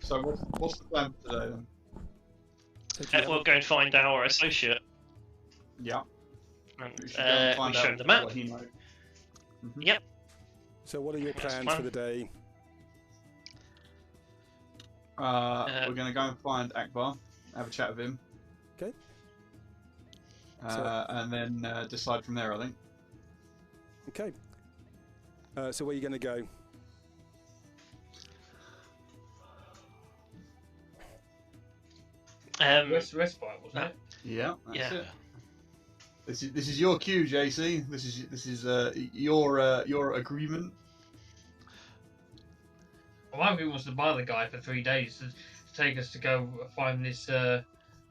So what's the plan for today then? So do you have We'll go and find our associate. Yeah. And, We should go and we find show out him the map. what he knows. Mhm. Yep. So what are your That's plans fine. for the day? We're going to go and find Akbar, have a chat with him. Okay. And then decide from there, I think. Okay. So where are you going to go? Respite, wasn't it? Yeah, that's Yeah. it. This is your cue, JC. This is your agreement. Well, my agreement was to buy the guy for 3 days to take us to go find this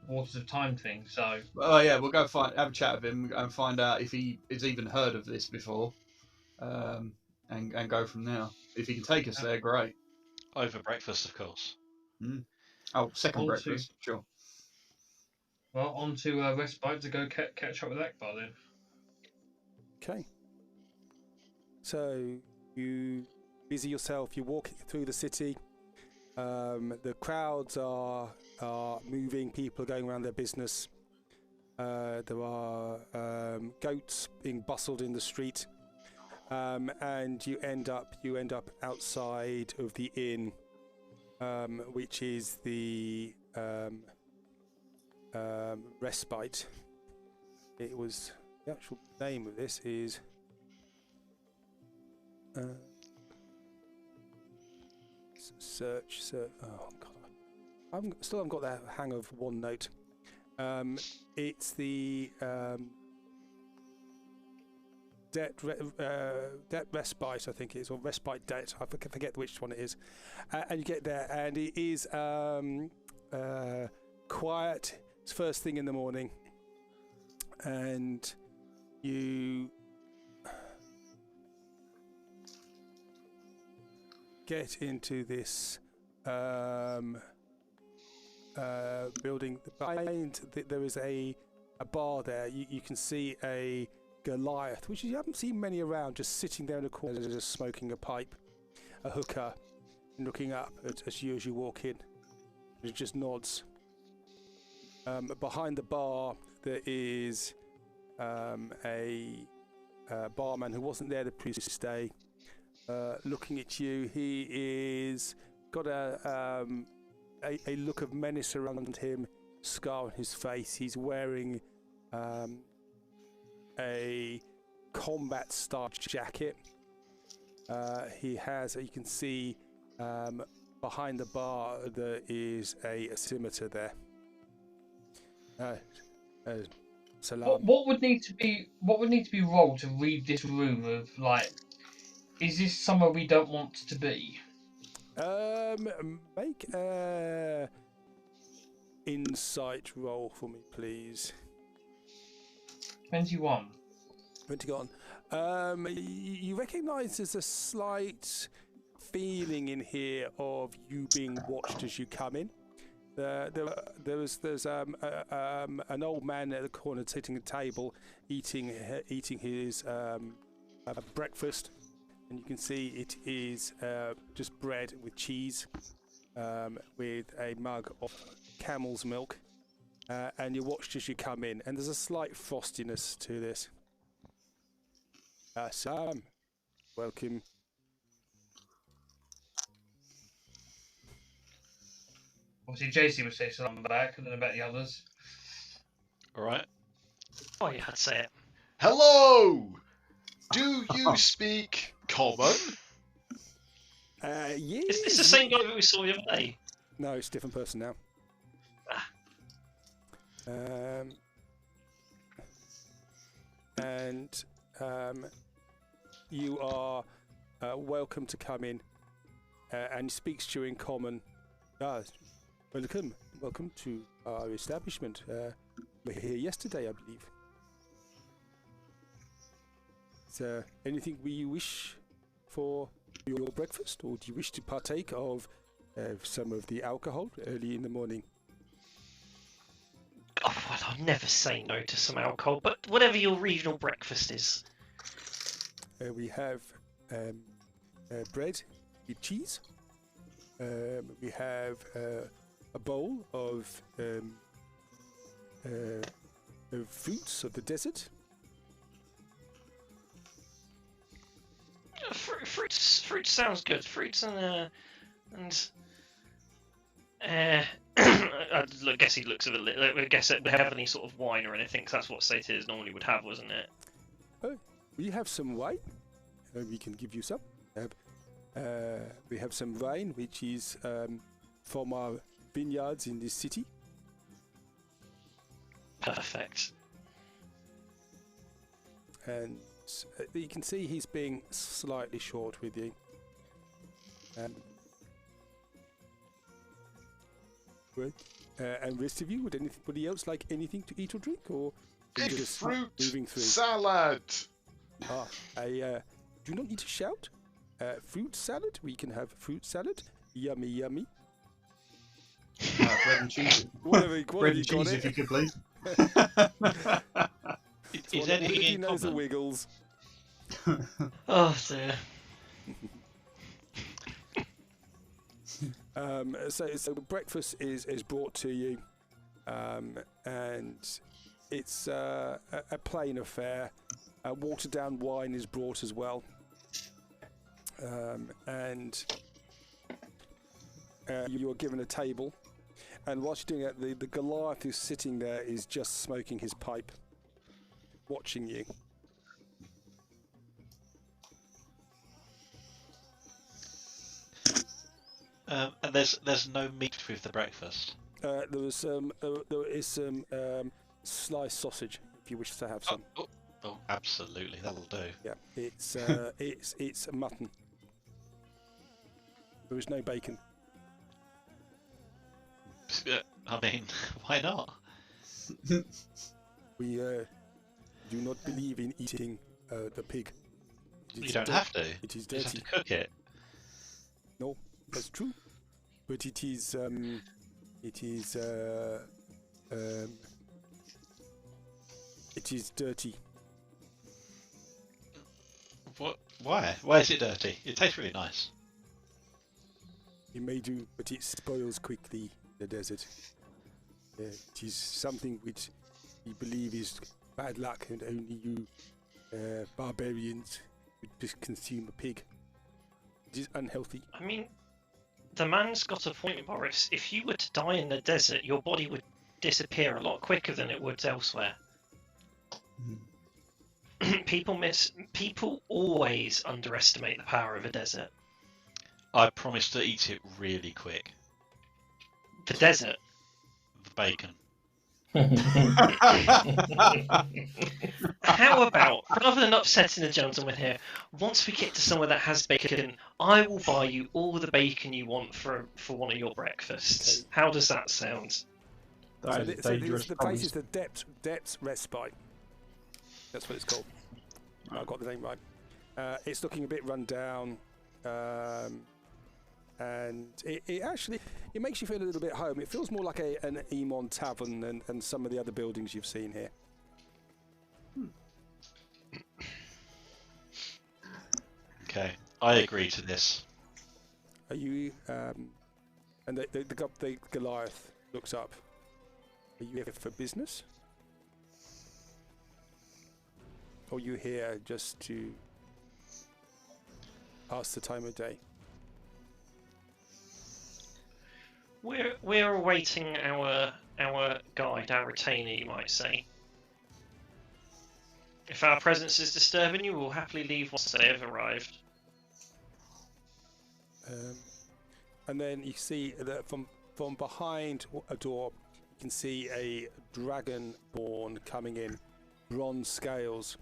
Waters of Time thing. So. Oh yeah, we'll go have a chat with him and find out if he has even heard of this before, and go from there. If he can take us there, great. Over breakfast, of course. Oh, second On to- breakfast, sure. Well, on to Respite to go catch up with Akbar then. Okay. So you busy yourself. You're walking through the city. The crowds are moving. People are going around their business. There are goats being bustled in the street, and you end up outside of the inn, which is the Respite. It was the actual name of this is. Search. Oh god, I still haven't got the hang of one note. It's the debt respite, I think it is, or respite debt. I forget which one it is. And you get there, and it is quiet. It's first thing in the morning, and you get into this building. Behind there is a bar there. You can see a Goliath, which you haven't seen many around, just sitting there in a corner, just smoking a pipe, a hookah, and looking up at you as you walk in. He just nods. Behind the bar there is a barman who wasn't there the previous day. Looking at you, he is got a look of menace around him, scar on his face. He's wearing a combat starch jacket. He has, you can see behind the bar there is a scimitar there. Salam. What would need to be rolled to read this room of like? Is this somewhere we don't want to be? Make a insight roll for me, please. 21. 21. You recognise there's a slight feeling in here of you being watched as you come in. There's an old man at the corner sitting at a table, eating his breakfast. And you can see it is just bread with cheese, with a mug of camel's milk, and you're watched as you come in. And there's a slight frostiness to this. Sam, welcome. Obviously, JC would say something back, and then about the others. Alright. Oh, you had to say it. Hello! Do you speak common? Yes. Is this the same guy that we saw the other day? No, it's a different person now. And you are welcome to come in, and he speaks to you in common. Welcome to our establishment. were here yesterday, I believe. Is there anything you wish for your breakfast, or do you wish to partake of some of the alcohol early in the morning? Oh, well, I'll never say no to some alcohol, but whatever your regional breakfast is. We have bread with cheese. We have a bowl of fruits of the desert. Fruits sounds good. Fruits I guess he looks at it. I guess they have any sort of wine or anything, 'cause that's what satyrs normally would have, wasn't it? Oh, we have some wine. We can give you some. We have some wine, which is from our vineyards in this city. Perfect. And you can see he's being slightly short with you. Right. And rest of you, would anybody else like anything to eat or drink, or are you just Fruit moving through? salad. Do not need to shout. Fruit salad. We can have fruit salad. Yummy, yummy. Bread and cheese. Whatever Bread and cheese, if you could, please. Is anything He in knows the common? wiggles. Oh dear. So breakfast is brought to you, and it's a plain affair. Watered down wine is brought as well, and you are given a table. And whilst you're doing it, the Goliath who's sitting there is just smoking his pipe, watching you. And there's no meat with the breakfast. There is some sliced sausage if you wish to have some. Oh, absolutely, that'll do. Yeah, it's it's mutton. There is no bacon. I mean, why not? We do not believe in eating the pig. You don't have to. It is You just have dirty. to cook it. No, that's true. But it is dirty. What? Why? Why is it dirty? It tastes really nice. It may do, but it spoils quickly in the desert. It is something which we believe is bad luck, and only you barbarians would just consume a pig. It is unhealthy. I mean, the man's got a point, Boris. If you were to die in the desert, your body would disappear a lot quicker than it would elsewhere. People always underestimate the power of a desert. I promise to eat it really quick. The desert. The bacon. How about, rather than upsetting the gentleman here, once we get to somewhere that has bacon, I will buy you all the bacon you want for one of your breakfasts. Okay. How does that sound? That is a dangerous the place promise. is the Depths Respite. That's what it's called. I got the name right. It's looking a bit run down, and it actually makes you feel a little bit home. It feels more like an Emon Tavern than some of the other buildings you've seen here. Okay, I agree to this. Are you? And the Goliath looks up. Are you here for business? Or are you here just to pass the time of day? We're awaiting our guide, our retainer, you might say. If our presence is disturbing you, we'll happily leave once they have arrived. And then you see that from behind a door, you can see a dragonborn coming in, bronze scales.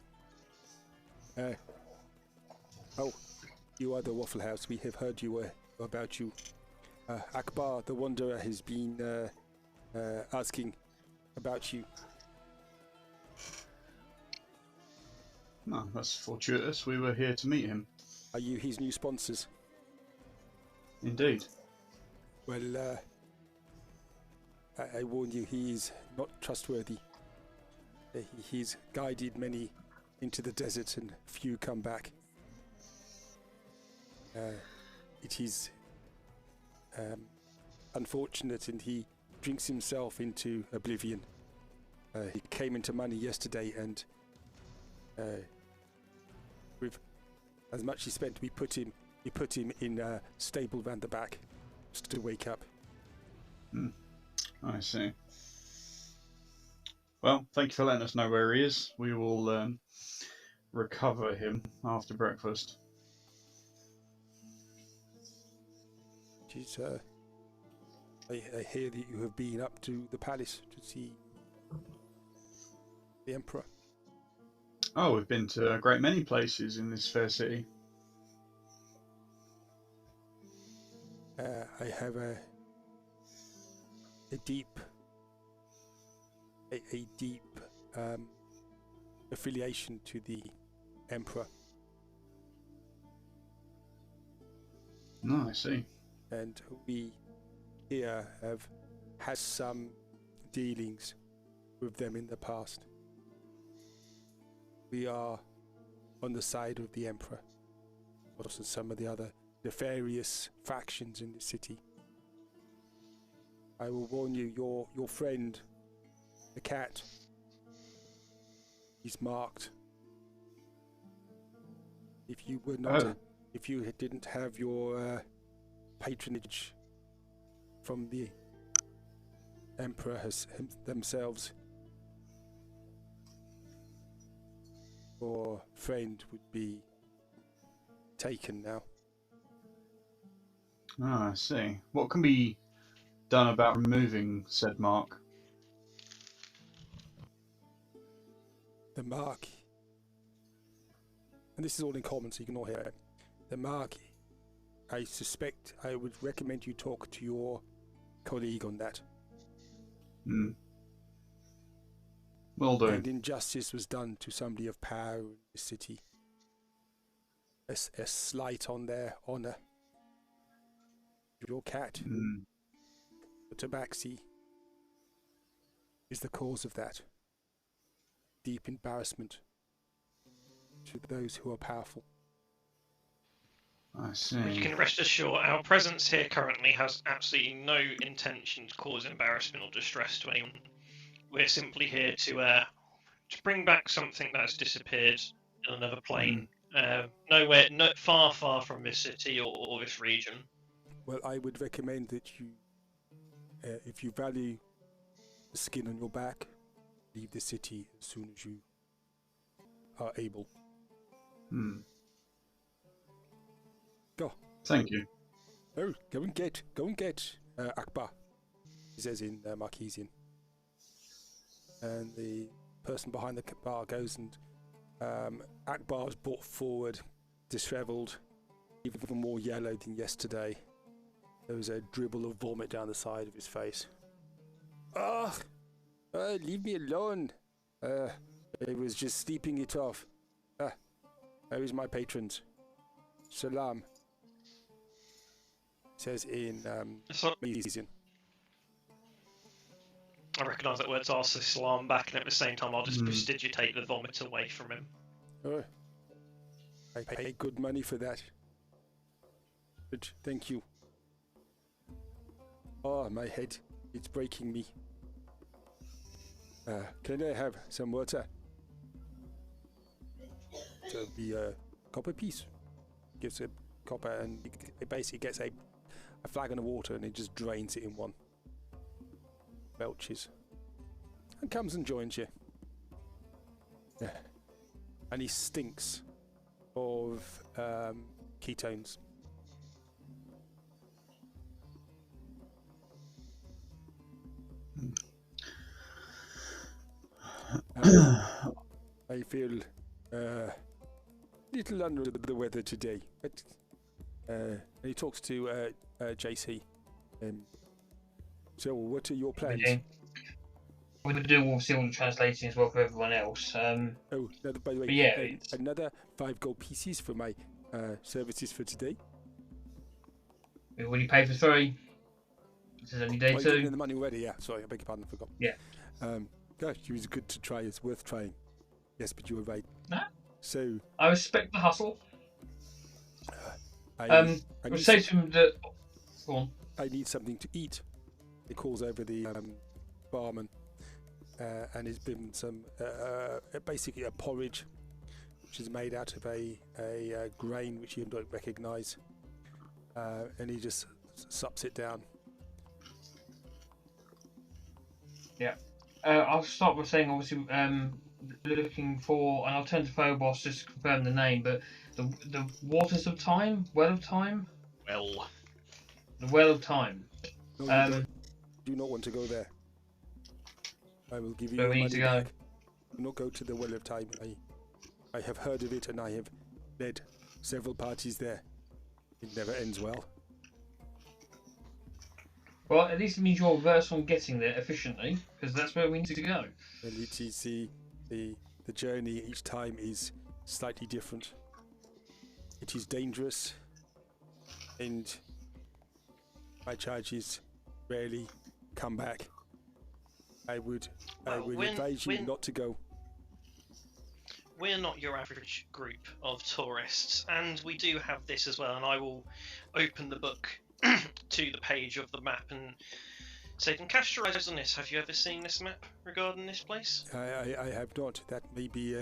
Oh, you are the Wafflehouse. We have heard about you. Akbar, the Wanderer, has been asking about you. No, that's fortuitous. We were here to meet him. Are you his new sponsors? Indeed. Well, I warn you, he is not trustworthy. He's guided many into the desert and few come back. It is unfortunate, and he drinks himself into oblivion. He came into money yesterday, and with as much he spent, we put him in a stable round the back just to wake up. I see. Well, thank you for letting us know where he is. We will recover him after breakfast. Jeez, I hear that you have been up to the palace to see the Emperor. Oh, we've been to a great many places in this fair city. I have a deep affiliation to the Emperor. No, I see. And we here have had some dealings with them in the past. We are on the side of the Emperor, but also some of the other nefarious factions in the city. I will warn you, your friend, the cat, he's marked. If you were not, if you didn't have your patronage from the Emperor themselves, your friend would be taken now. Ah, I see. What can be done about removing said mark? The mark, and this is all in common, so you can all hear it. The mark, I suspect I would recommend you talk to your colleague on that. Will do. And injustice was done to somebody of power in the city. A slight on their honour. Your cat, the tabaxi, is the cause of that. Deep embarrassment to those who are powerful. I see. You can rest assured our presence here currently has absolutely no intention to cause embarrassment or distress to anyone. We're simply here to bring back something that's disappeared in another plane. Nowhere, far from this city or this region. Well, I would recommend that you, if you value the skin on your back, leave the city as soon as you are able. Go. Thank you. Oh, go and get Akbar, he says in Marquesian. And the person behind the bar goes, and Akbar is brought forward, dishevelled, even more yellow than yesterday. There was a dribble of vomit down the side of his face. Leave me alone. I was just sleeping it off. Where is my patrons? Salam. Says in Marquesian. I recognise that word's asked the salam back, and at the same time I'll just prestidigitate the vomit away from him. Oh, I pay good money for that. Good, thank you. Oh, my head, it's breaking me. Can I have some water? So be a copper piece. Gives a copper, and it basically gets a flagon of water, and it just drains it in one. Belches. And comes and joins you. And he stinks of ketones. I feel little under the weather today, but he talks to JC. So, what are your plans? we're doing obviously all the translating as well for everyone else. Oh, by the way, But yeah, it's- another 5 gold pieces for my services for today. we've already paid for 3. This is only day Oh, you're giving 2. the money already, yeah. Sorry, I beg your pardon, I forgot. Yeah. Gosh, it was good to try. It's worth trying. Yes, but you were right. Nah. So, I respect the hustle. I I need say to him that. Go on. I need something to eat. He calls over the barman, and he's been some basically a porridge, which is made out of a grain which you don't recognise, and he just sups it down. Yeah. I'll start by saying, obviously, looking for, and I'll turn to Phobos just to confirm the name, but the Waters of Time? Well of Time? Well, The Well of Time. No, you do not want to go there. I will give you Where your we need money to go? back. Do not go to the Well of Time. I have heard of it, and I have led several parties there. It never ends well. Well, at least it means you're versed on getting there efficiently, because that's where we need to go. And it is the journey each time is slightly different. It is dangerous, and my charges rarely come back. I would advise you not to go. we're not your average group of tourists, and we do have this as well. And I will open the book to the page of the map and say, "Can cast your eyes on this. Have you ever seen this map regarding this place?" I have not. That may be.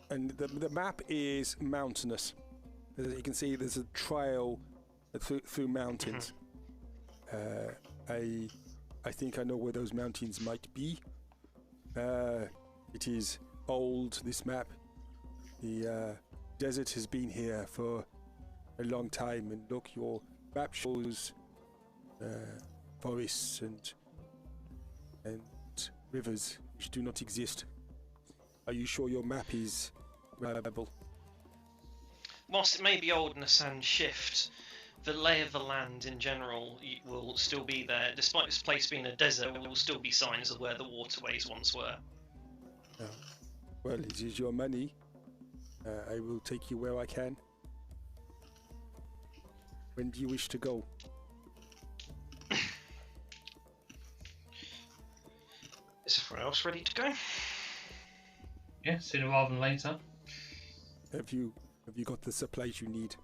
And the map is mountainous. As you can see, there's a trail through mountains. I think I know where those mountains might be. It is old, this map. The desert has been here for a long time, and look, your map shows forests and rivers which do not exist. Are you sure your map is reliable? Whilst it may be old and the sands shift, the lay of the land in general will still be there. Despite this place being a desert, there will still be signs of where the waterways once were. Well, it is your money. I will take you where I can. When do you wish to go? Is everyone else ready to go? Yeah, sooner rather than later. Have you got the supplies you need?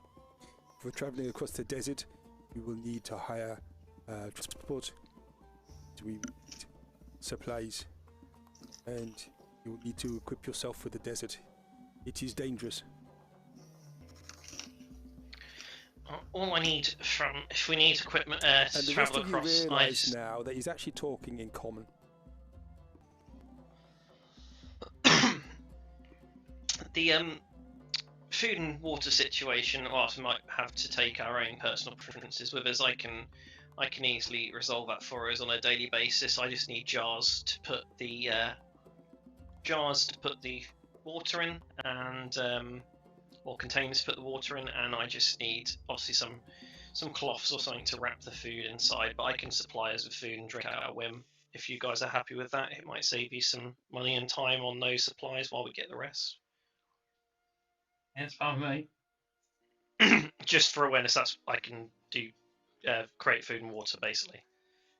For traveling across the desert, you will need to hire transport to supplies, and you will need to equip yourself for the desert. It is dangerous. All I need if we need equipment to And the rest travel of you across, realise now that he's actually talking in common. The food and water situation, whilst we might have to take our own personal preferences with us, I can easily resolve that for us on a daily basis. I just need jars to put the water in, and or containers to put the water in, and I just need obviously some cloths or something to wrap the food inside. But I can supply us with food and drink at our whim. If you guys are happy with that, it might save you some money and time on those supplies while we get the rest. Yeah, it's fine with me. Just for awareness, that's I can do create food and water basically.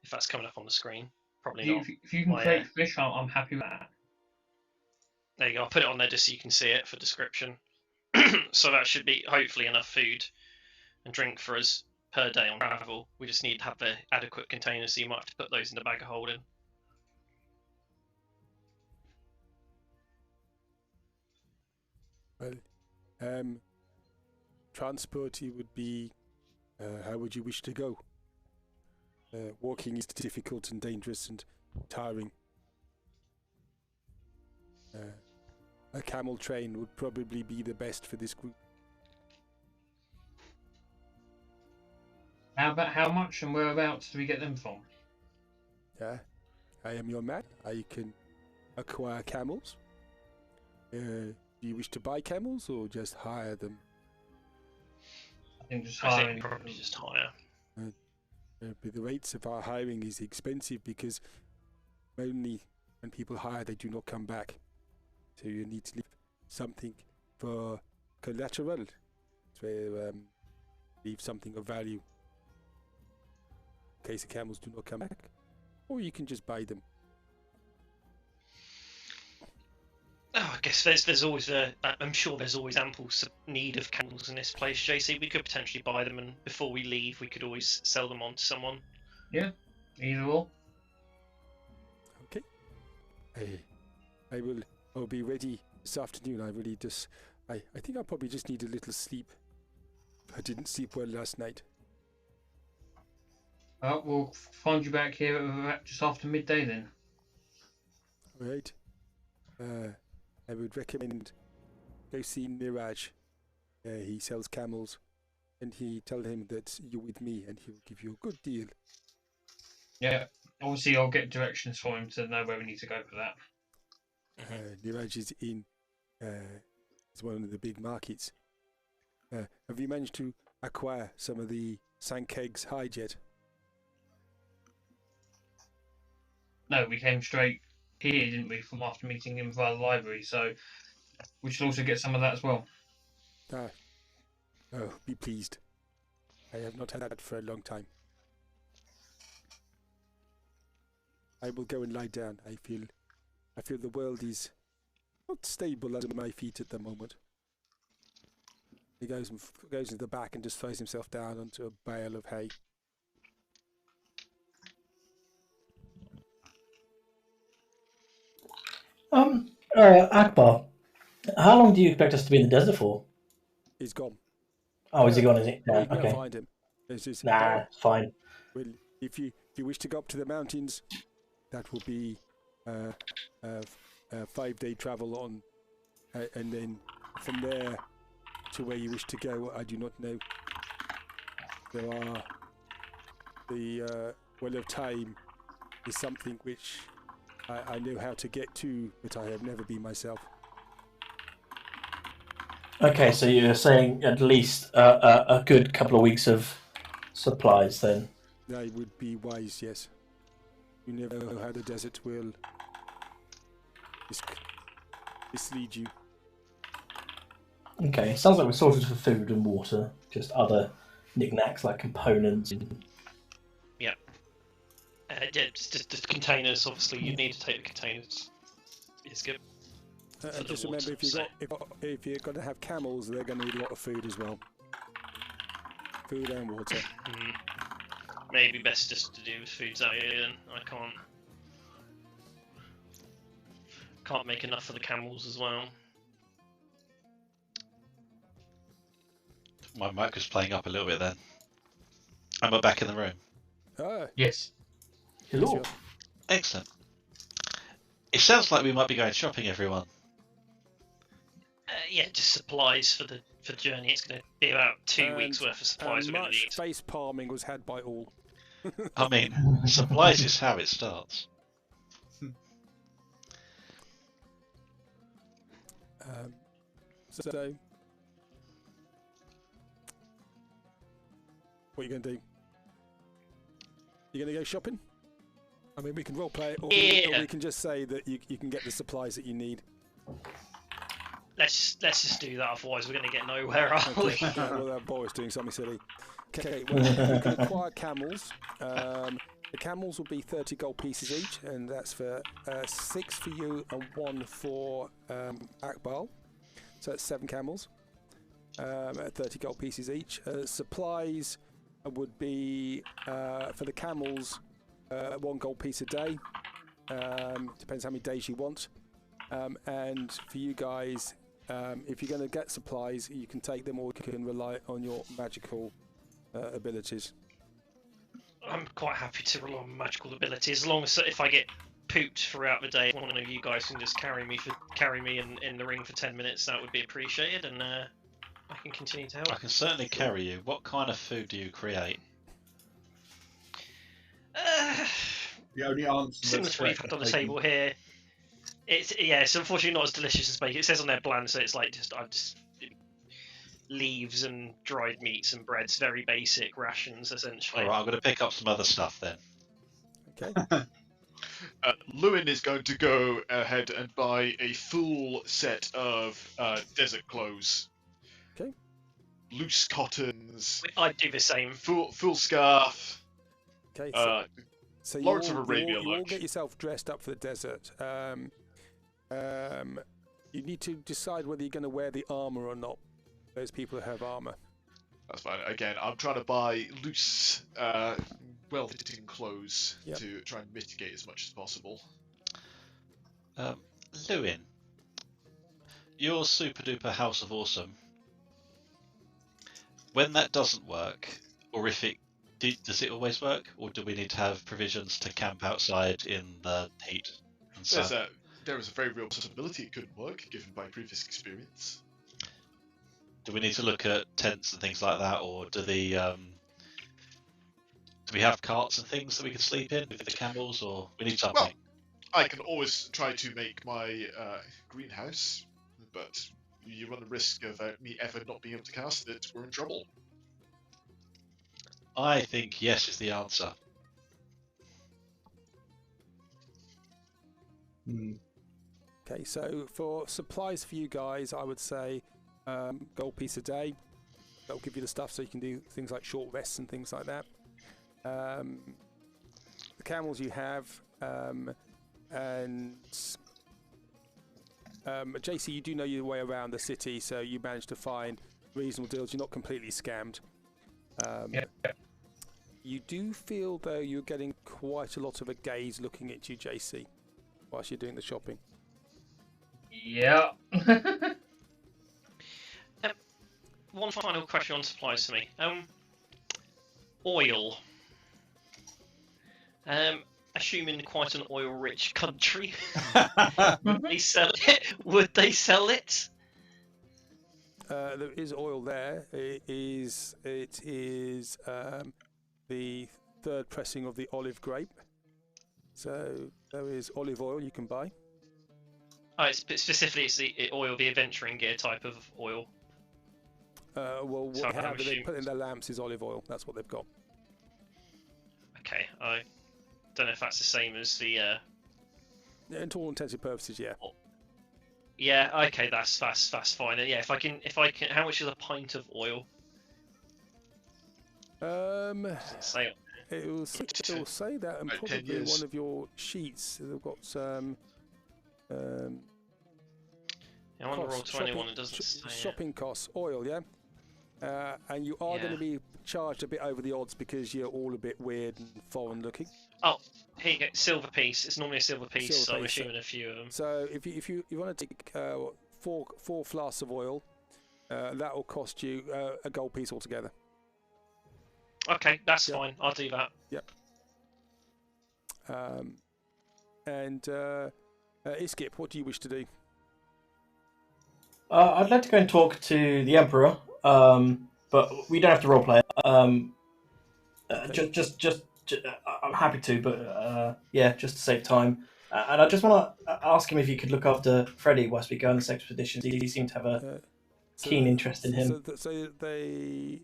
If that's coming up on the screen, probably not. If you can create fish, I'm happy with that. There you go. I'll put it on there just so you can see it for description. So that should be hopefully enough food and drink for us per day on travel. We just need to have the adequate containers, so you might have to put those in the bag of holding. Well, transport, it would be. How would you wish to go? Walking is difficult and dangerous and tiring. A camel train would probably be the best for this group. How much and whereabouts do we get them from? Yeah, I am your man. I can acquire camels. Do you wish to buy camels or just hire them? I think just I hiring. think probably just hire. But the rates of our hiring is expensive because only when people hire, they do not come back. So you need to leave something for collateral. So leave something of value in case the camels do not come back. Or you can just buy them. Oh, I guess there's always I'm sure there's always ample need of camels in this place, JC. We could potentially buy them, and before we leave, we could always sell them on to someone. Yeah, either or. Okay. I'll be ready this afternoon. I think I probably just need a little sleep. I didn't sleep well last night. We'll find you back here at just after midday then. All right. I would recommend go see Mirage. He sells camels, and tell him that you're with me, and he'll give you a good deal. Yeah, obviously I'll get directions for him to know where we need to go for that. Mirage is is one of the big markets. Have you managed to acquire some of the Sankeg's hide yet? No, we came straight here, didn't we, from after meeting him via the library, so we should also get some of that as well. Oh, be pleased. I have not had that for a long time. I will go and lie down. I feel the world is not stable under my feet at the moment. He goes into the back and just throws himself down onto a bale of hay. Akbar, how long do you expect us to be in the desert for? He's gone. Oh, is he gone? Is he? Well, Yeah, you can okay. find him. Nah, it's fine. Well, if you wish to go up to the mountains, that will be a 5-day travel on, and then from there to where you wish to go, I do not know. There are the well of time is something which I know how to get to, but I have never been myself. Okay, so you're saying at least a good couple of weeks of supplies then? They would be wise, yes. You never know how the desert will mislead you. Okay, sounds like we're sorted for food and water. Just other knickknacks like components. Yeah, just containers. Obviously, you need to take the containers. It's good. And just remember, if you're going to have camels, they're going to need a lot of food as well. Food and water. Maybe best just to do with foods out here then. I can't make enough for the camels as well. My mic was playing up a little bit then. Am I back in the room? Yes. Hello. Sure. Excellent. It sounds like we might be going shopping, everyone. Yeah, just supplies for the journey. It's going to be about 2 weeks worth of supplies we're going to much need. face palming was had by all. I mean, supplies is how it starts. So, what are you going to do? You going to go shopping? I mean, we can roleplay it, or we can just say that you can get the supplies that you need. Let's just do that. Otherwise, we're going to get nowhere, aren't we? Well, Boris doing something silly. Okay, well, you can acquire camels. The camels will be 30 gold pieces each, and that's for 6 for you and 1 for Akbar. So that's 7 camels at 30 gold pieces each. Supplies would be for the camels 1 gold piece a day. Depends how many days you want. And for you guys, if you're going to get supplies, you can take them, or you can rely on your magical abilities. I'm quite happy to rely on magical abilities, as long as if I get pooped throughout the day, one of you guys can just carry me in the ring for 10 minutes. That would be appreciated, and I can continue to help. I can certainly carry you. What kind of food do you create? The only answer Similar to what you've had on the table here. It's unfortunately not as delicious as bacon. It says on there bland, so it's like just leaves and dried meats and breads, very basic rations essentially. Alright, I'm going to pick up some other stuff then. Okay. Llewyn is going to go ahead and buy a full set of desert clothes. Okay. Loose cottons, I'd do the same. full scarf. Okay. So Lawrence of Arabia you all look. get yourself dressed up for the desert. You need to decide whether you're going to wear the armor or not. Those people who have armor. That's fine. Again, I'm trying to buy loose, well-fitting clothes to try and mitigate as much as possible. Llewyn, your super duper House of Awesome. When that doesn't work, or if it does it always work, or do we need to have provisions to camp outside in the heat and sun? There is a very real possibility it couldn't work, given my previous experience. Do we need to look at tents and things like that, or do we have carts and things that we can sleep in with the camels, or we need something? Well, I can always try to make my greenhouse, but you run the risk of me ever not being able to cast it. We're in trouble. I think yes is the answer. Okay, so for supplies for you guys, I would say gold piece a day. That'll give you the stuff so you can do things like short rests and things like that. The camels you have, and JC, you do know your way around the city, so you managed to find reasonable deals. You're not completely scammed. You do feel, though, you're getting quite a lot of a gaze looking at you, JC, whilst you're doing the shopping. Yeah. One final question on supplies for me. Oil. Assuming quite an oil-rich country, would they sell it? Would they sell it? There is oil there. It is the third pressing of the olive grape. So there is olive oil you can buy. Oh, specifically, it's the oil, the adventuring gear type of oil. Well, So how do they put in their lamps is olive oil. That's what they've got. Okay, I don't know if that's the same as the. Yeah, to all intents and purposes, yeah. Yeah. Okay, that's fine. Yeah, if I can, how much is a pint of oil? Say it will say that, and probably one of your sheets. They've got some. I wonder roll 21. It doesn't say. Shopping costs, oil, yeah. And you are going to be charged a bit over the odds because you're all a bit weird and foreign looking. Oh, here you go, silver piece. It's normally a silver piece, so I'm assuming a few of them. So if you want to take four flasks of oil, that will cost you a gold piece altogether. Okay, that's fine. I'll do that. Yep. And Iskip, what do you wish to do? I'd like to go and talk to the Emperor, but we don't have to roleplay. Just I'm happy to, but just to save time. And I just want to ask him if you could look after Freddy whilst we go on this expedition. He seemed to have a keen interest in him. So they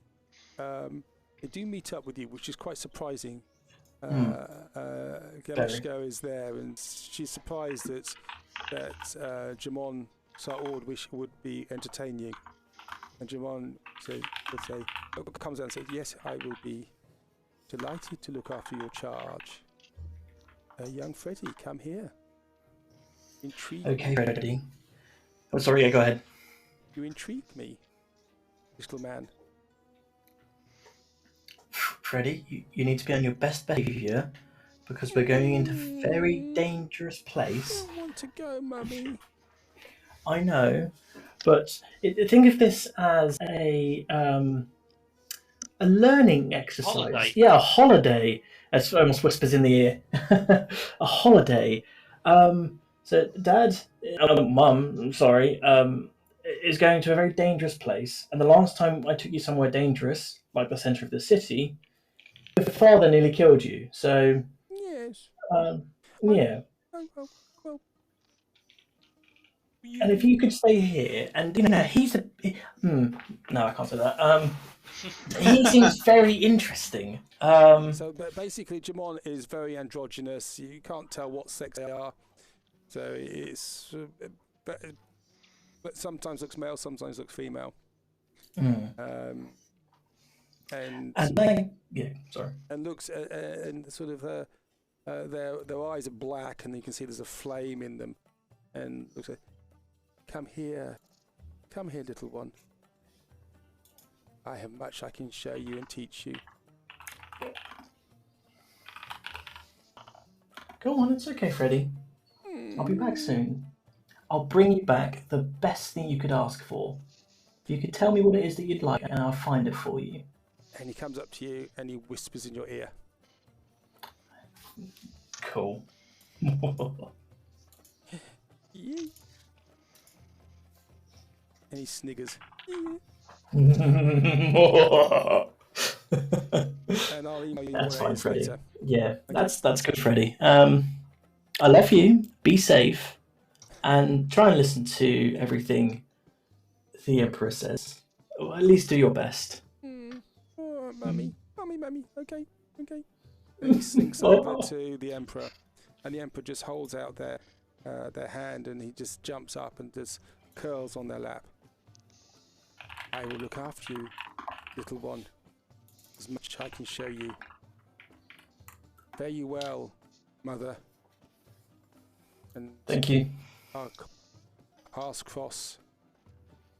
do meet up with you, which is quite surprising. Gamishko is there, and she's surprised that Jamon Sa'ord would be entertain you. And Jamon comes out and says, "Yes, I will be delighted to look after your charge. Young Freddy, come here. Intrigue. Okay, Freddy. Oh, sorry. Yeah, go ahead. You intrigue me, little man. Freddy, you need to be on your best behaviour because we're going into a very dangerous place. I want to go, Mummy. I know, but think of this as a learning exercise. Holiday. Yeah, a holiday. As almost whispers in the ear. A holiday. So, Dad, Mum, I'm sorry, is going to a very dangerous place. And the last time I took you somewhere dangerous, like the centre of the city, your father nearly killed you. So, yes. yeah. Well. And if you could stay here, and he's a no, I can't say that. He seems very interesting. So basically, Jamon is very androgynous. You can't tell what sex they are. So it's, but sometimes looks male, sometimes looks female. And sorry. And looks and sort of their eyes are black, and you can see there's a flame in them. And looks like, come here, little one. I have much I can show you and teach you. Go on, it's okay, Freddy. I'll be back soon. I'll bring you back the best thing you could ask for. If you could tell me what it is that you'd like, and I'll find it for you. And he comes up to you and he whispers in your ear. Cool. Yeah. And he sniggers. And I'll email you that's fine, Freddy. later. Yeah, okay. That's good, Freddy. I love you. Be safe, and try and listen to everything the Emperor says. Or at least do your best. Oh, mummy. Okay. And he slinks over to the Emperor, and the Emperor just holds out their hand, and he just jumps up and just curls on their lap. I will look after you, little one, as much as I can show you. Fare you well, mother. And thank you. Our paths cross.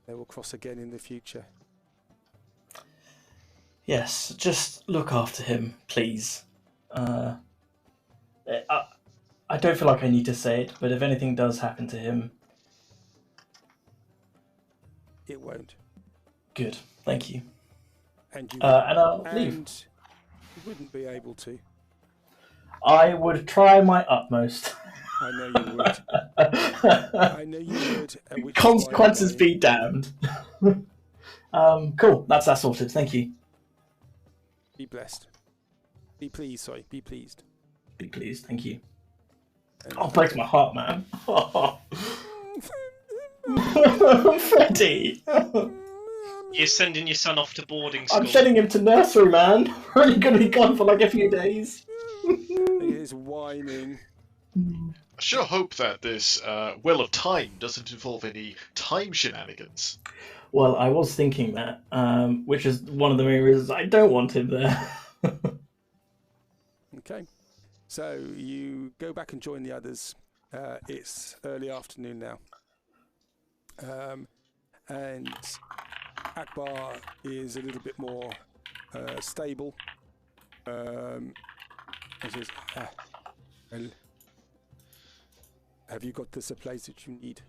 They will cross again in the future. Yes, just look after him, please. I don't feel like I need to say it, but if anything does happen to him... It won't. Good, thank you. And I'll leave. You wouldn't be able to. I would try my utmost. I know you would. I know you would. Consequences be damned. Cool, that's that sorted, thank you. Be blessed. Be pleased, sorry. Be pleased. Be pleased, thank you. Oh, breaks my heart, man. Freddy! You're sending your son off to boarding school. I'm sending him to nursery, man. We're only going to be gone for like a few days. He is whining. I sure hope that this Well of Time doesn't involve any time shenanigans. Well, I was thinking that, which is one of the main reasons I don't want him there. Okay. So you go back and join the others. It's early afternoon now. And Akbar is a little bit more stable. And says, well, have you got the supplies that you need?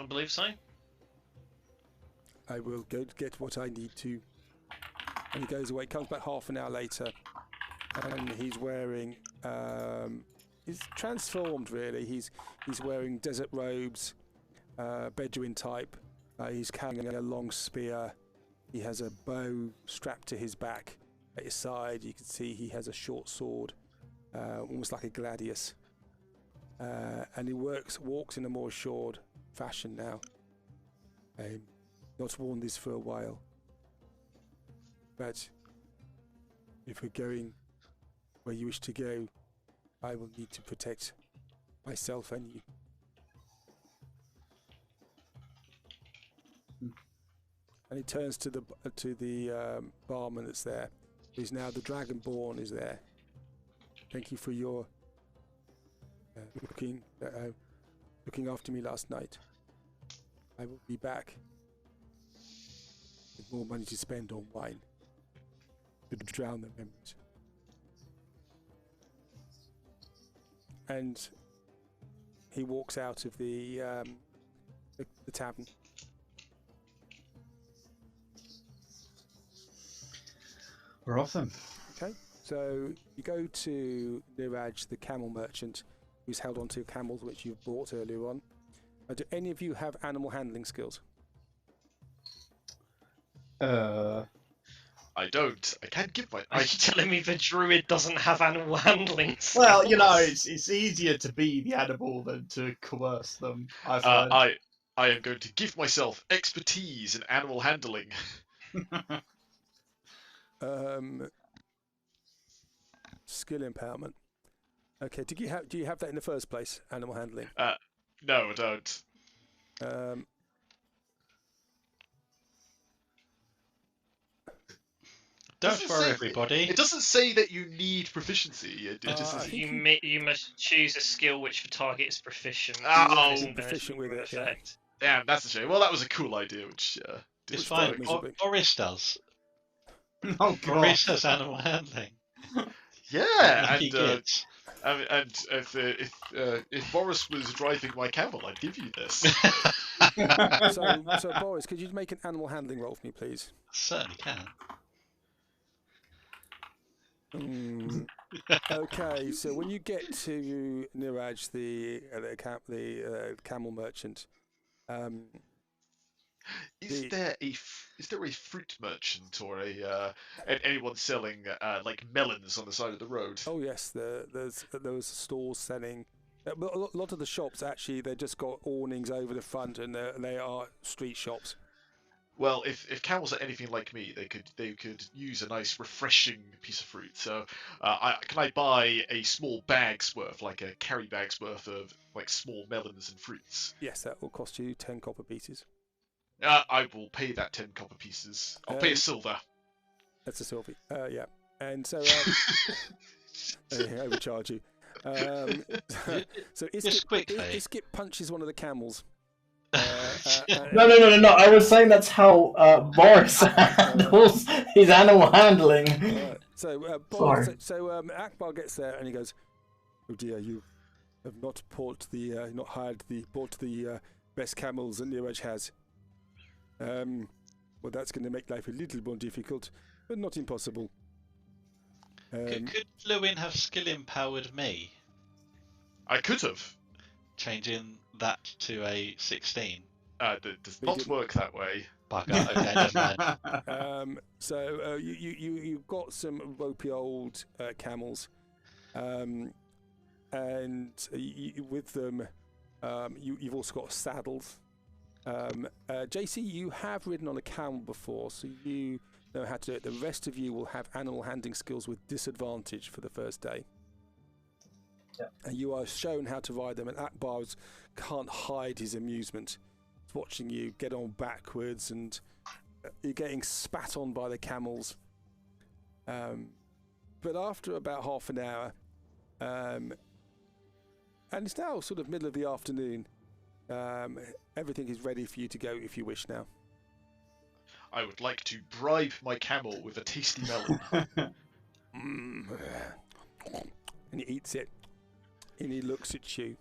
I believe so. I will go get what I need to. And he goes away, comes back half an hour later, and he's wearing he's transformed really. He's wearing desert robes, Bedouin type. He's carrying a long spear. He has a bow strapped to his back. At his side you can see he has a short sword, almost like a gladius. And he walks in a more assured fashion now. Not worn this for a while. But if we're going where you wish to go, I will need to protect myself and you. And he turns to the barman that's there. Who's now the Dragonborn is there. Thank you for your looking after me last night. I will be back with more money to spend on wine. To drown the memories. And he walks out of the tavern. We're off then. Okay, so you go to Niraj, the camel merchant, who's held onto camels which you've bought earlier on. Do any of you have animal handling skills? I don't. I can't give my. Are you telling me the druid doesn't have animal handling skills? Well, it's easier to be the animal than to coerce them. I've heard. I am going to give myself expertise in animal handling. Skill empowerment. Okay. Do you have that in the first place? Animal handling. No, I don't. Don't worry, everybody. It doesn't say that you need proficiency. It just says You must choose a skill which the target is proficient. Oh, Isn't proficient with it. Yeah. effect. Damn, that's a shame. Well, that was a cool idea, which It's didn't fine. work. Boris does. Oh god. Boris has animal handling. Yeah, Lucky and kids. if Boris was driving my camel, I'd give you this. So Boris, could you make an animal handling roll for me, please? Certainly can. Okay, so when you get to Niraj, the camel merchant, Is there a fruit merchant or anyone selling like melons on the side of the road? oh yes, there's those stores selling. But a lot of the shops actually they just got awnings over the front, and they are street shops. Well, if camels are anything like me, they could use a nice refreshing piece of fruit. So, can I buy a small bag's worth, like a carry bag's worth of like small melons and fruits? Yes, that will cost you 10 copper pieces. I will pay that 10 copper pieces. I'll pay a silver. That's a silver. Yeah, and so I overcharge you. So Iskip punches one of the camels. No. I was saying that's how Boris handles his animal handling. So Sorry. Akbar gets there and he goes, "Oh dear, you have not bought the best camels that Niraj has. Well, that's going to make life a little more difficult, but not impossible." Could Llewyn have skill empowered me, I could have. changing that to a 16? That does not work that way. Bugger. Okay, never mind. You've got some ropey old camels, and with them, you've also got saddles. JC, you have ridden on a camel before, so you know how to do it. The rest of you will have animal handling skills with disadvantage for the first day. Yeah. And you are shown how to ride them, and Akbar can't hide his amusement. He's watching you get on backwards, and you're getting spat on by the camels. But after about half an hour, and it's now sort of middle of the afternoon, everything is ready for you to go if you wish now. I would like to bribe my camel with a tasty melon. And he eats it, and he looks at you.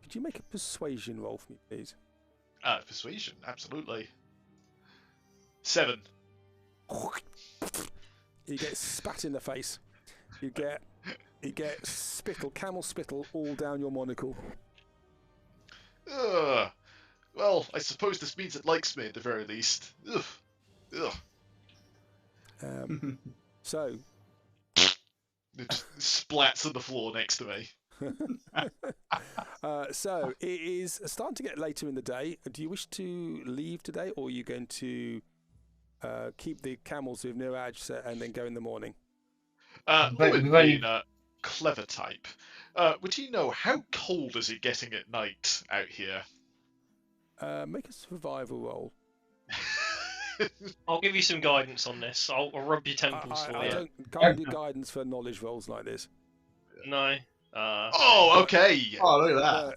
Could you make a persuasion roll for me, please? Persuasion, absolutely. 7. You get spat in the face. You get spittle, camel spittle, all down your monocle. Well, I suppose this means it likes me at the very least. Ugh. So it splats on the floor next to me. So it is starting to get later in the day. Do you wish to leave today, or are you going to keep the camels with Niraj and then go in the morning? Llewyn being a clever type, would he know how cold is it getting at night out here? Make a survival roll. I'll give you some guidance on this. I'll rub your temples for I you. can't do guidance for knowledge rolls like this. No. Oh, okay. Oh, look at that.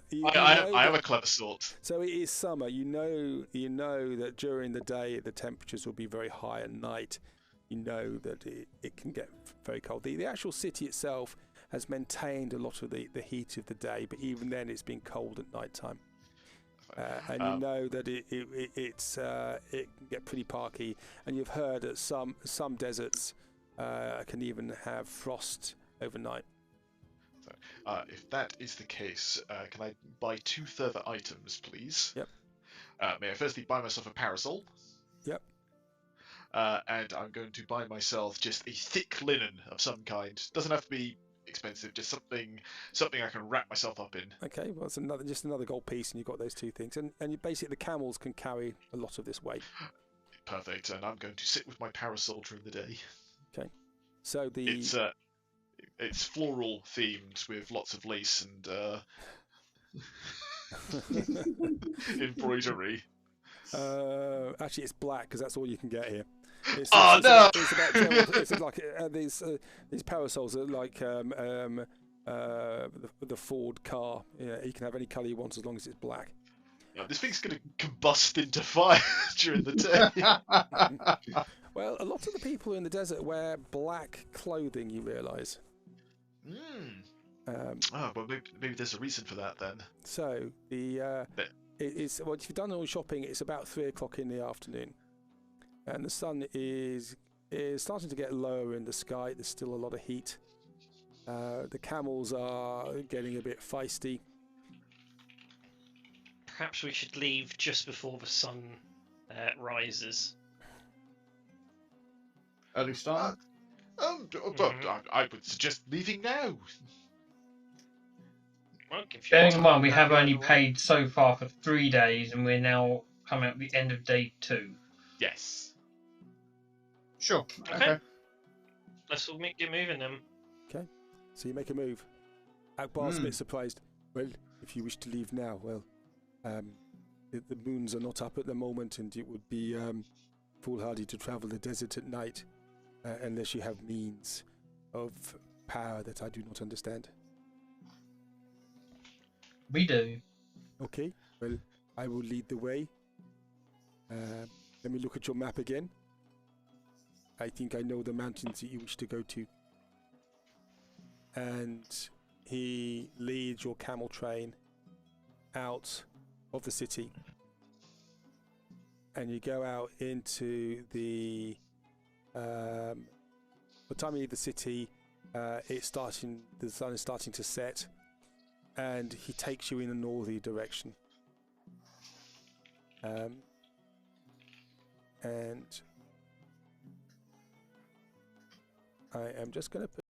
I am a clever sort. So it is summer. You know that during the day the temperatures will be very high, at night you know that it can get very cold. The actual city itself has maintained a lot of the heat of the day, but even then it's been cold at night time. And you know that it can get pretty parky, and you've heard that some deserts can even have frost overnight. So, if that is the case, can I buy 2 further items, please? Yep. May I firstly buy myself a parasol? Yep. and I'm going to buy myself just a thick linen of some kind. Doesn't have to be expensive, just something I can wrap myself up in. Okay, well, it's just another gold piece, and you've got those two things, and basically the camels can carry a lot of this weight. Perfect, and I'm going to sit with my parasol during the day. Okay, so it's floral themed with lots of lace and embroidery. Actually, it's black because that's all you can get here. It's like these parasols are like the Ford car. Yeah, you can have any colour you want as long as it's black. Yeah, this thing's going to combust into fire during the day. Well, a lot of the people in the desert wear black clothing. You realise? Well, maybe there's a reason for that then. So if you've done all shopping, it's about 3 o'clock in the afternoon, and the sun is starting to get lower in the sky. There's still a lot of heat. The camels are getting a bit feisty. Perhaps we should leave just before the sun rises. Early start? I would suggest leaving now. Well, if you Bearing want in to mind, we have either only way. paid so far for 3 days, and we're now coming at the end of day 2. Yes. Sure. Okay. Okay. Let's all get moving then. So you make a move. Akbar's a bit surprised. Well, if you wish to leave now, well, the moons are not up at the moment, and it would be foolhardy to travel the desert at night unless you have means of power that I do not understand. We do. Okay, well, I will lead the way. Let me look at your map again. I think I know the mountains that you wish to go to. And he leads your camel train out of the city. And you go out into the time you leave the city, the sun is starting to set, and he takes you in a northerly direction. And I am just going to put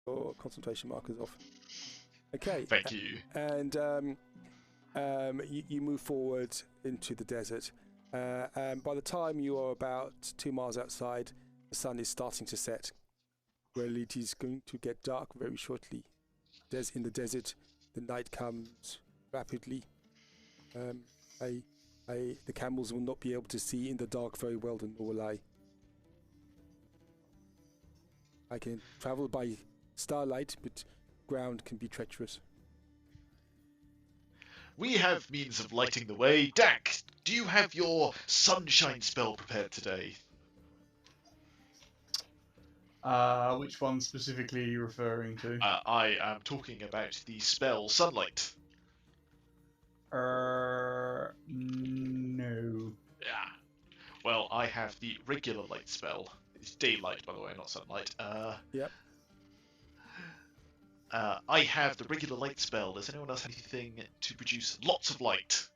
your concentration markers off. Okay. Thank you. And you move forward into the desert. And by the time you are about 2 miles outside, the sun is starting to set. Well, it is going to get dark very shortly. In the desert, the night comes rapidly. The camels will not be able to see in the dark very well, nor will I. I can travel by starlight, but ground can be treacherous. We have means of lighting the way. Dak, do you have your sunshine spell prepared today? Which one specifically are you referring to? I am talking about the spell Sunlight. No. Yeah. Well, I have the regular light spell. It's daylight, by the way, not sunlight. Yep. I have the regular light spell. Does anyone else have anything to produce lots of light?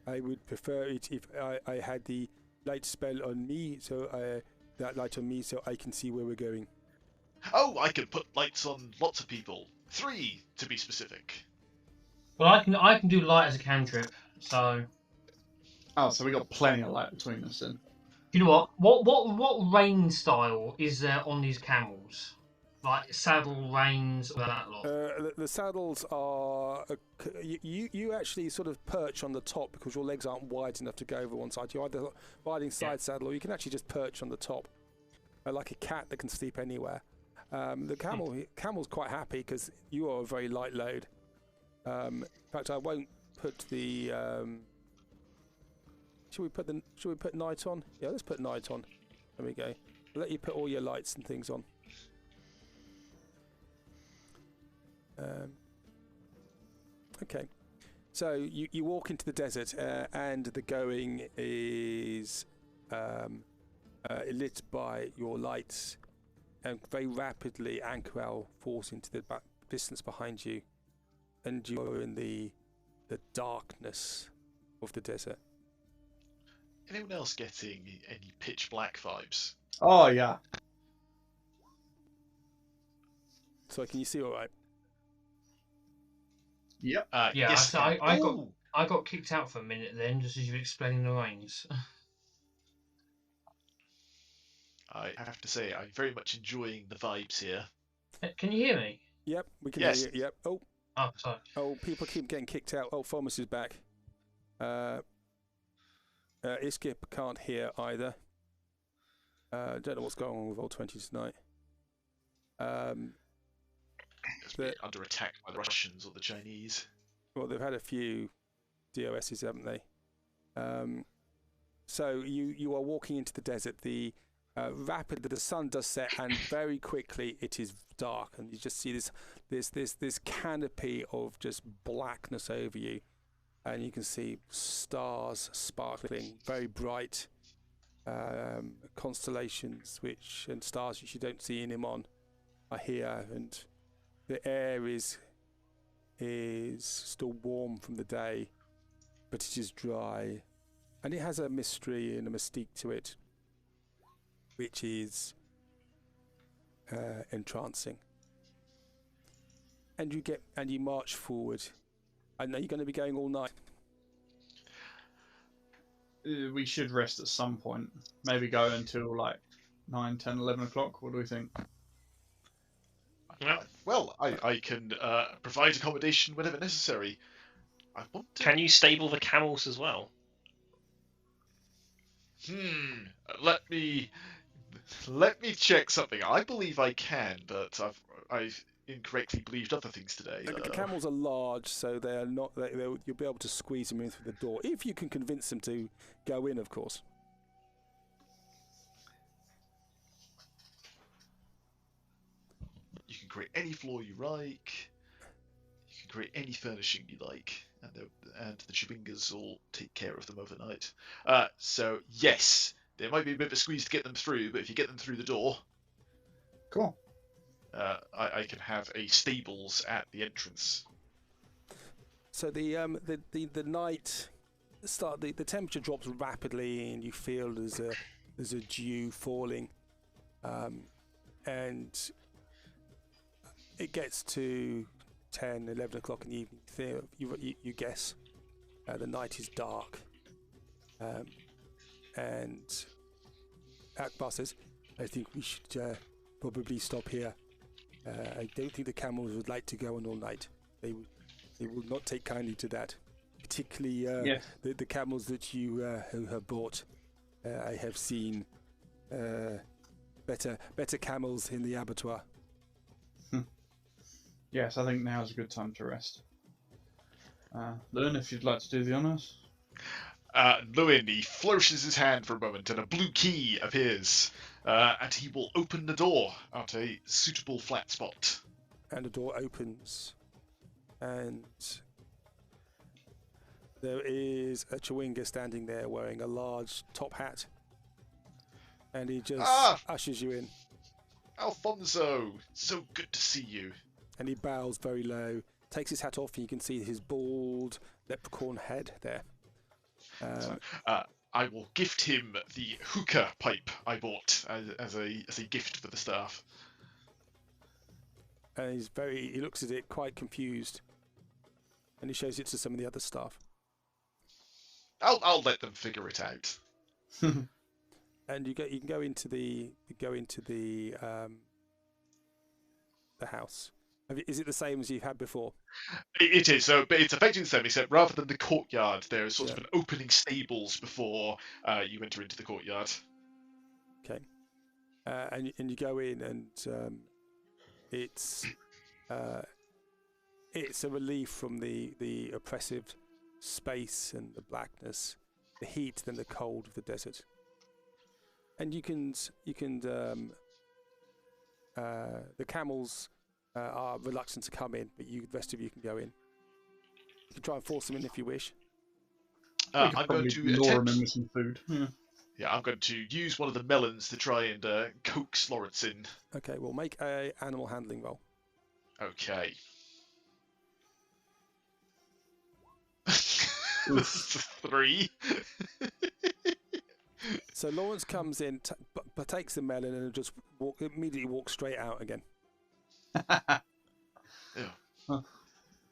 I would prefer it if I had the light spell on me, so that light on me, so I can see where we're going. Oh, I can put lights on lots of people. 3, to be specific. Well, I can do light as a cantrip, so. Oh, so we got plenty of light between us then. You know what? What rain style is there on these camels? like saddle reins, all that lot. The saddles are you actually sort of perch on the top because your legs aren't wide enough to go over one side. You're either riding side saddle, or you can actually just perch on the top, like a cat that can sleep anywhere. The camel's quite happy because you are a very light load. In fact, I won't put the. Should we put night on? Yeah, let's put night on. There we go. I'll let you put all your lights and things on. Okay, so you walk into the desert, and the going is lit by your lights, and very rapidly Ankorel falls into the distance behind you, and you are in the darkness of the desert. Anyone else getting any pitch black vibes? Oh yeah. So can you see all right? Yep. Yeah, yes, so I got kicked out for a minute then, just as you were explaining the reins. I have to say, I'm very much enjoying the vibes here. Can you hear me? Yep, we can Yes. hear you. Yep. Oh, sorry. Oh, people keep getting kicked out. Oh, Thomas is back. Iskip can't hear either. Don't know what's going on with Roll20 tonight. It's been under attack by the Russians or the Chinese. Well, they've had a few DOSs, haven't they? So you are walking into the desert. The sun does set, and very quickly it is dark, and you just see this canopy of just blackness over you, and you can see stars sparkling, very bright constellations, and stars which you don't see in Imon are here, and the air is still warm from the day, but it is dry, and it has a mystery and a mystique to it, which is entrancing. And you march forward. I know you're going to be going all night. We should rest at some point. Maybe go until like 9, 10, 11 o'clock. What do we think? Well, I can provide accommodation whenever necessary. I want to... Can you stable the camels as well? Let me check something. I believe I can, but I've incorrectly believed other things today. The camels are large, so they're not. You'll be able to squeeze them in through the door if you can convince them to go in, of course. You can create any floor you like. You can create any furnishing you like, and the Chibingas will take care of them overnight. So yes, there might be a bit of a squeeze to get them through, but if you get them through the door, Cool. I can have a stables at the entrance. So the night the temperature drops rapidly, and you feel there's a dew falling, and it gets to 10, 11 o'clock in the evening. You guess the night is dark, and Akbar says, "I think we should probably stop here. I don't think the camels would like to go on all night. They will not take kindly to that, particularly the camels that you have bought. I have seen better camels in the abattoir." Yes, I think now is a good time to rest. Llewyn, if you'd like to do the honours. Llewyn, he flourishes his hand for a moment, and a blue key appears, and he will open the door at a suitable flat spot. And the door opens, and there is a Chewinga standing there wearing a large top hat, and he just ushers you in. Alfonso, so good to see you. And he bows very low, takes his hat off, and you can see his bald leprechaun head there. I will gift him the hookah pipe I bought as a gift for the staff. And he looks at it quite confused, and he shows it to some of the other staff. I'll let them figure it out. And you can go into the the house? Is it the same as you've had before? It is, so, but it's effectively the same, except rather than the courtyard, there is sort Yeah. of an opening stables before you enter into the courtyard. Okay. And you go in, and it's a relief from the oppressive space and the blackness, the heat, and the cold of the desert. And the camels are reluctant to come in, but the rest of you can go in. You can try and force them in if you wish. I'm going to lure him in attempt. with some food. Yeah, I'm going to use one of the melons to try and coax Lawrence in. Okay, well, make a animal handling roll. Okay. That's a 3. So Lawrence comes in, takes the melon, and just immediately walks straight out again. Yeah.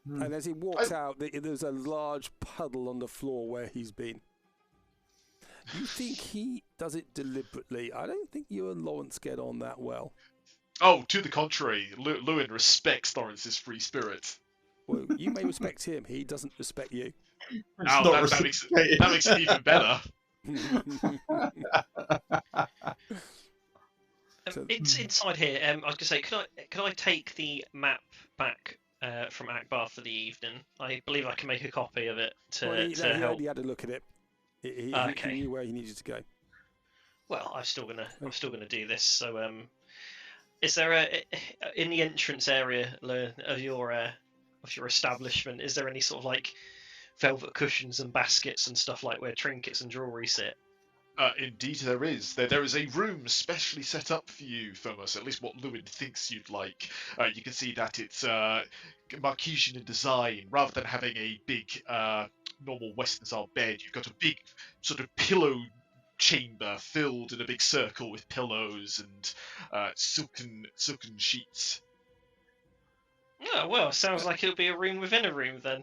And as he walks out, there's a large puddle on the floor where he's been. You think he does it deliberately? I don't think you and Lawrence get on that well. Oh, to the contrary, Llewyn respects Lawrence's free spirit. Well, you may respect him. He doesn't respect you. Oh, that makes it even better. It's inside here. I was going to say, could I take the map back from Akbar for the evening? I believe I can make a copy of it to he help. already had a look at it. He knew where he needed to go. Well, I'm still gonna do this. So, is there in the entrance area of your establishment? Is there any sort of like velvet cushions and baskets and stuff like where trinkets and jewelry sit? Indeed, there is. There is a room specially set up for you, Thomas. At least what Llewyn thinks you'd like. You can see that it's Marquesian in design. Rather than having a big normal Western-style bed, you've got a big sort of pillow chamber filled in a big circle with pillows and silken sheets. Oh, well, sounds like it'll be a room within a room then.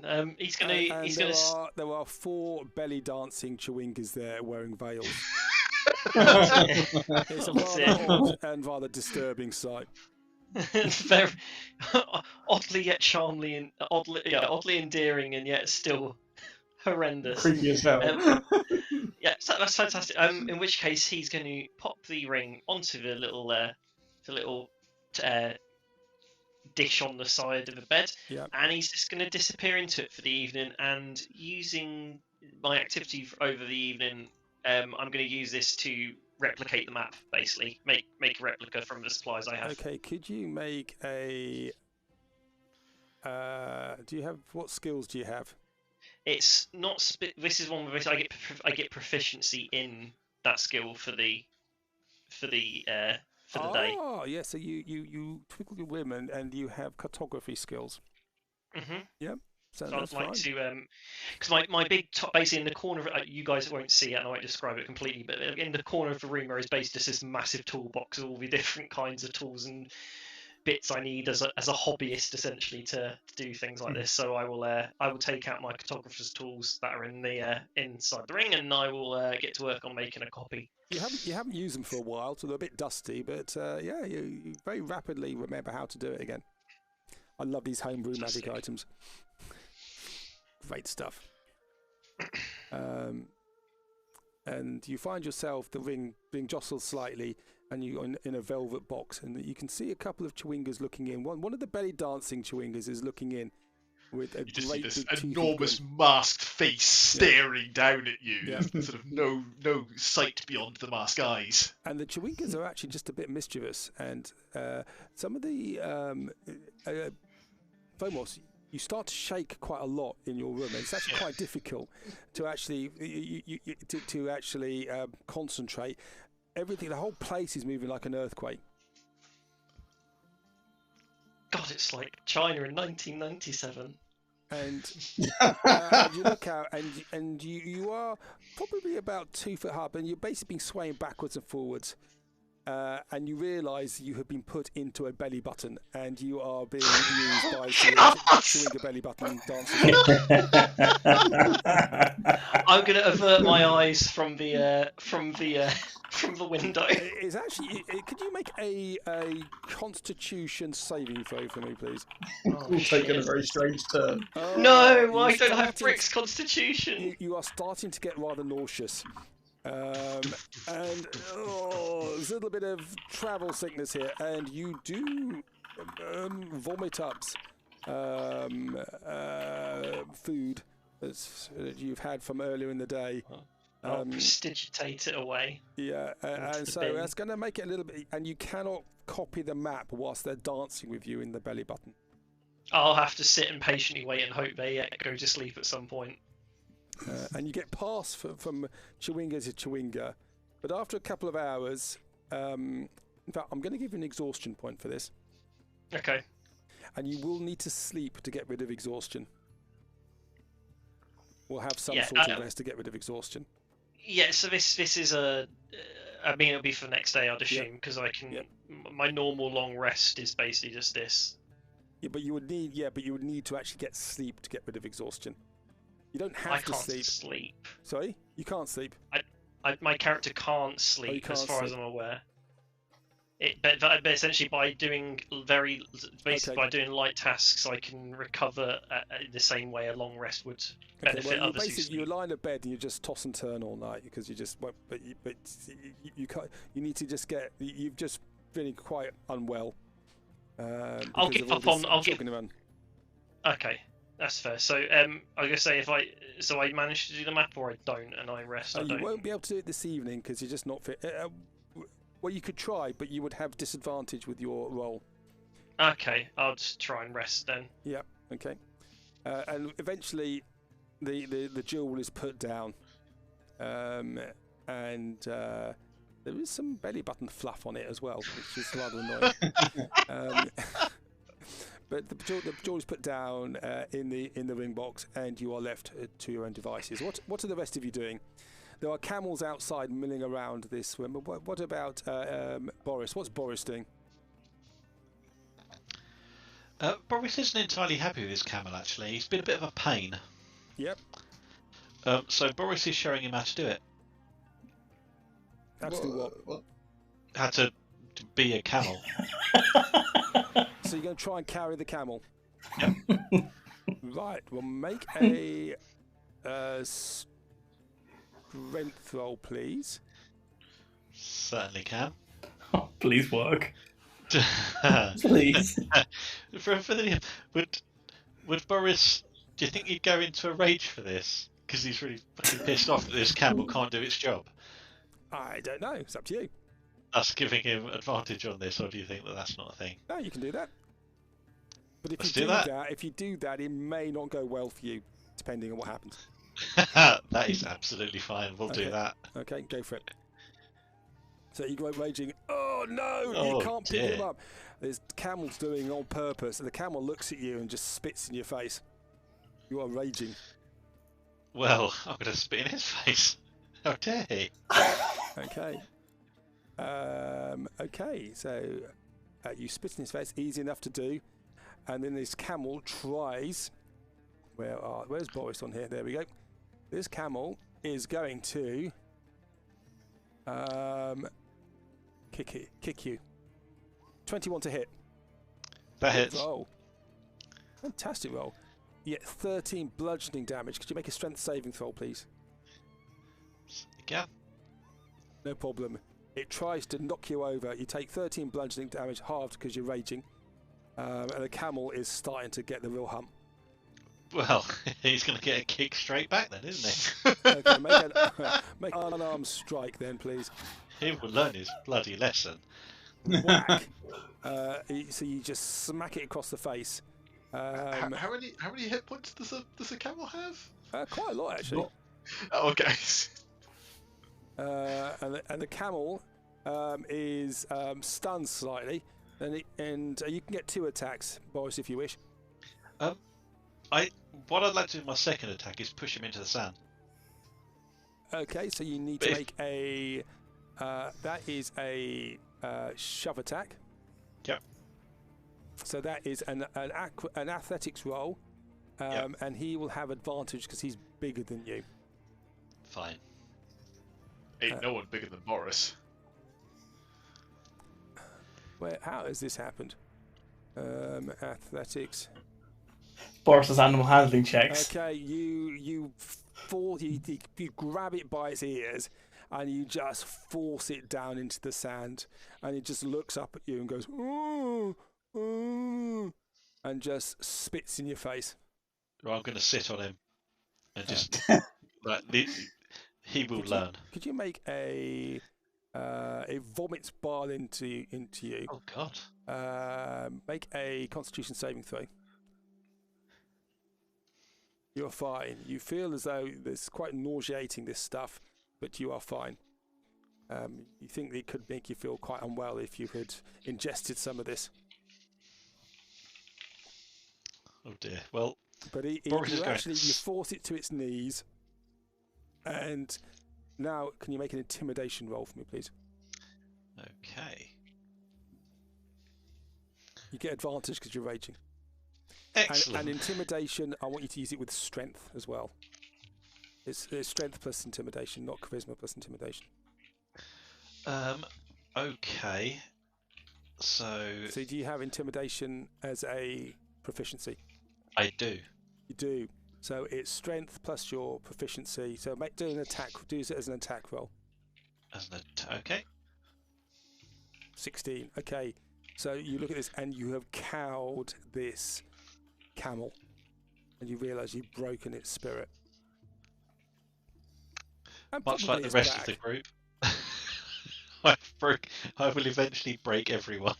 There are 4 belly dancing chewingas there wearing veils. It's a rather odd and rather disturbing sight. Very oddly yet charmingly and oddly endearing and yet still horrendous. Creepy as hell. Yeah, so that's fantastic. In which case he's going to pop the ring onto the little dish on the side of the bed, and he's just going to disappear into it for the evening. And using my activity over the evening, I'm going to use this to replicate the map, basically make a replica from the supplies I have. Okay, could you make a? What skills do you have? It's not. This is one where I get proficiency in that skill for the day. Oh, yeah. So you twinkle your women and you have cartography skills. Mm-hmm. Yep. So I'd like to, because my big top, basically in the corner of you guys won't see it, and I won't describe it completely, but in the corner of the room where is basically just this massive toolbox of all the different kinds of tools and bits I need as a hobbyist essentially to do things like this. So I will take out my cartographer's tools that are in the inside the ring, and I will get to work on making a copy. You haven't used them for a while, so they're a bit dusty, but you very rapidly remember how to do it again. I love these homebrew magic items. Great stuff. And you find yourself the ring being jostled slightly, and you're in a velvet box, and you can see a couple of chewingas looking in. One of the belly dancing chewingas is looking in with a you just great see big this toothy enormous grin. masked face staring down at you. Yeah. Sort of no sight beyond the masked eyes. And the chewingas are actually just a bit mischievous, and some of the Fomos, you start to shake quite a lot in your room, and it's actually quite difficult to actually concentrate. Everything, the whole place is moving like an earthquake. God, it's like China in 1997. And you look out, and you are probably about 2 foot high, and you're basically swaying backwards and forwards. and you realise you have been put into a belly button, and you are being used by Chewinga belly button dancers. I'm going to avert my eyes from the window. It's actually. Could you make a Constitution saving throw for me, please? All taken a very strange turn. No, you're I don't have starting Brick's constitution. You are starting to get rather nauseous. And there's a little bit of travel sickness here, and you do vomit up food that you've had from earlier in the day. I'll prestidigitate it away. Yeah, and so bin. that's going to make it a little bit. And you cannot copy the map whilst they're dancing with you in the belly button. I'll have to sit and patiently wait and hope they go to sleep at some point. And you get passed from Chewinga to Chewinga, but after a couple of hours, in fact, I'm going to give you an exhaustion point for this. Okay. And you will need to sleep to get rid of exhaustion. We'll have some sort of rest to get rid of exhaustion. Yeah, so this is a. I mean, it'll be for the next day, I'd assume, because I can. Yep. My normal long rest is basically just this. Yeah, but you would need to actually get sleep to get rid of exhaustion. You don't have to sleep. I can't sleep. Sorry, you can't sleep. My character can't sleep, can't as far as sleep. I'm aware. But essentially, by doing light tasks, I can recover the same way a long rest would benefit others. Basically, you lie in a bed and you just toss and turn all night because you just. But you can't. You need to just get. You've just feeling quite unwell. I'll give up on. Around. Okay, that's fair. So I'm gonna say I manage to do the map or I don't, and I rest. You won't be able to do it this evening because you're just not fit. Well, you could try, but you would have disadvantage with your roll. Okay, I'll just try and rest then. Yeah. Okay. And eventually, the jewel is put down, and there is some belly button fluff on it as well, which is rather annoying. But the jewel is put down in the ring box, and you are left to your own devices. What are the rest of you doing? There are camels outside milling around this room. But what about Boris? What's Boris doing? Boris isn't entirely happy with his camel, actually. He's been a bit of a pain. Yep. So Boris is showing him how to do it. How to do what? How to be a camel. So you're going to try and carry the camel? Yep. Right. Well, make a strength roll, please. Certainly can. Oh, please work. Please. Would Boris? Do you think he'd go into a rage for this? Because he's really fucking pissed off that this camel can't do its job. I don't know. It's up to you. Us giving him advantage on this, or do you think that that's not a thing? No, you can do that. But if Let's you do that, that. if you do that, it may not go well for you, depending on what happens. That is absolutely fine. We'll do that. Okay, go for it. So you go raging. Oh no! Oh, you can't pick dear. him up. There's camel's doing on purpose, and the camel looks at you and just spits in your face. You are raging. Well, I'm going to spit in his face. How dare he? Okay. Okay. So you spit in his face. Easy enough to do. And then this camel tries. Where's Boris on here? There we go. This camel is going to kick you. 21 to hit. That hits. Roll. Fantastic roll. You get 13 bludgeoning damage. Could you make a strength saving throw, please? Yeah. No problem. It tries to knock you over. You take 13 bludgeoning damage, halved because you're raging. And the camel is starting to get the real hump. Well, he's going to get a kick straight back then, isn't he? Okay, make an unarmed strike then, please. He will learn his bloody lesson. Whack. So you just smack it across the face. How many hit points does a camel have? Quite a lot, actually. Oh, okay. And the camel is stunned slightly, and you can get 2 attacks, Boris, if you wish. What I'd like to do in my second attack is push him into the sand. Okay, so you need to make a That is a shove attack. Yep. So that is an athletics roll, and he will have advantage because he's bigger than you. Fine. Ain't no one bigger than Boris. How has this happened? Athletics. Boris's animal handling checks. Okay, you grab it by its ears, and you just force it down into the sand, and it just looks up at you and goes, ooh, ooh, and just spits in your face. Well, I'm going to sit on him and just he will learn. Could you make a vomits bile into you? Oh God! Make a Constitution saving throw. You're fine. You feel as though it's quite nauseating, this stuff, but you are fine. You think it could make you feel quite unwell if you had ingested some of this. Oh dear. Well, but you force it to its knees, and now can you make an intimidation roll for me, please? Okay. You get advantage because you're raging. Excellent. And intimidation, I want you to use it with strength as well. It's strength plus intimidation, not charisma plus intimidation. Okay. So do you have intimidation as a proficiency? I do. You do. So it's strength plus your proficiency. So do it as an attack roll. Okay. 16. Okay. So you look at this and you have cowed this camel, and you realise you've broken its spirit. And much like the rest of the group, I will eventually break everyone.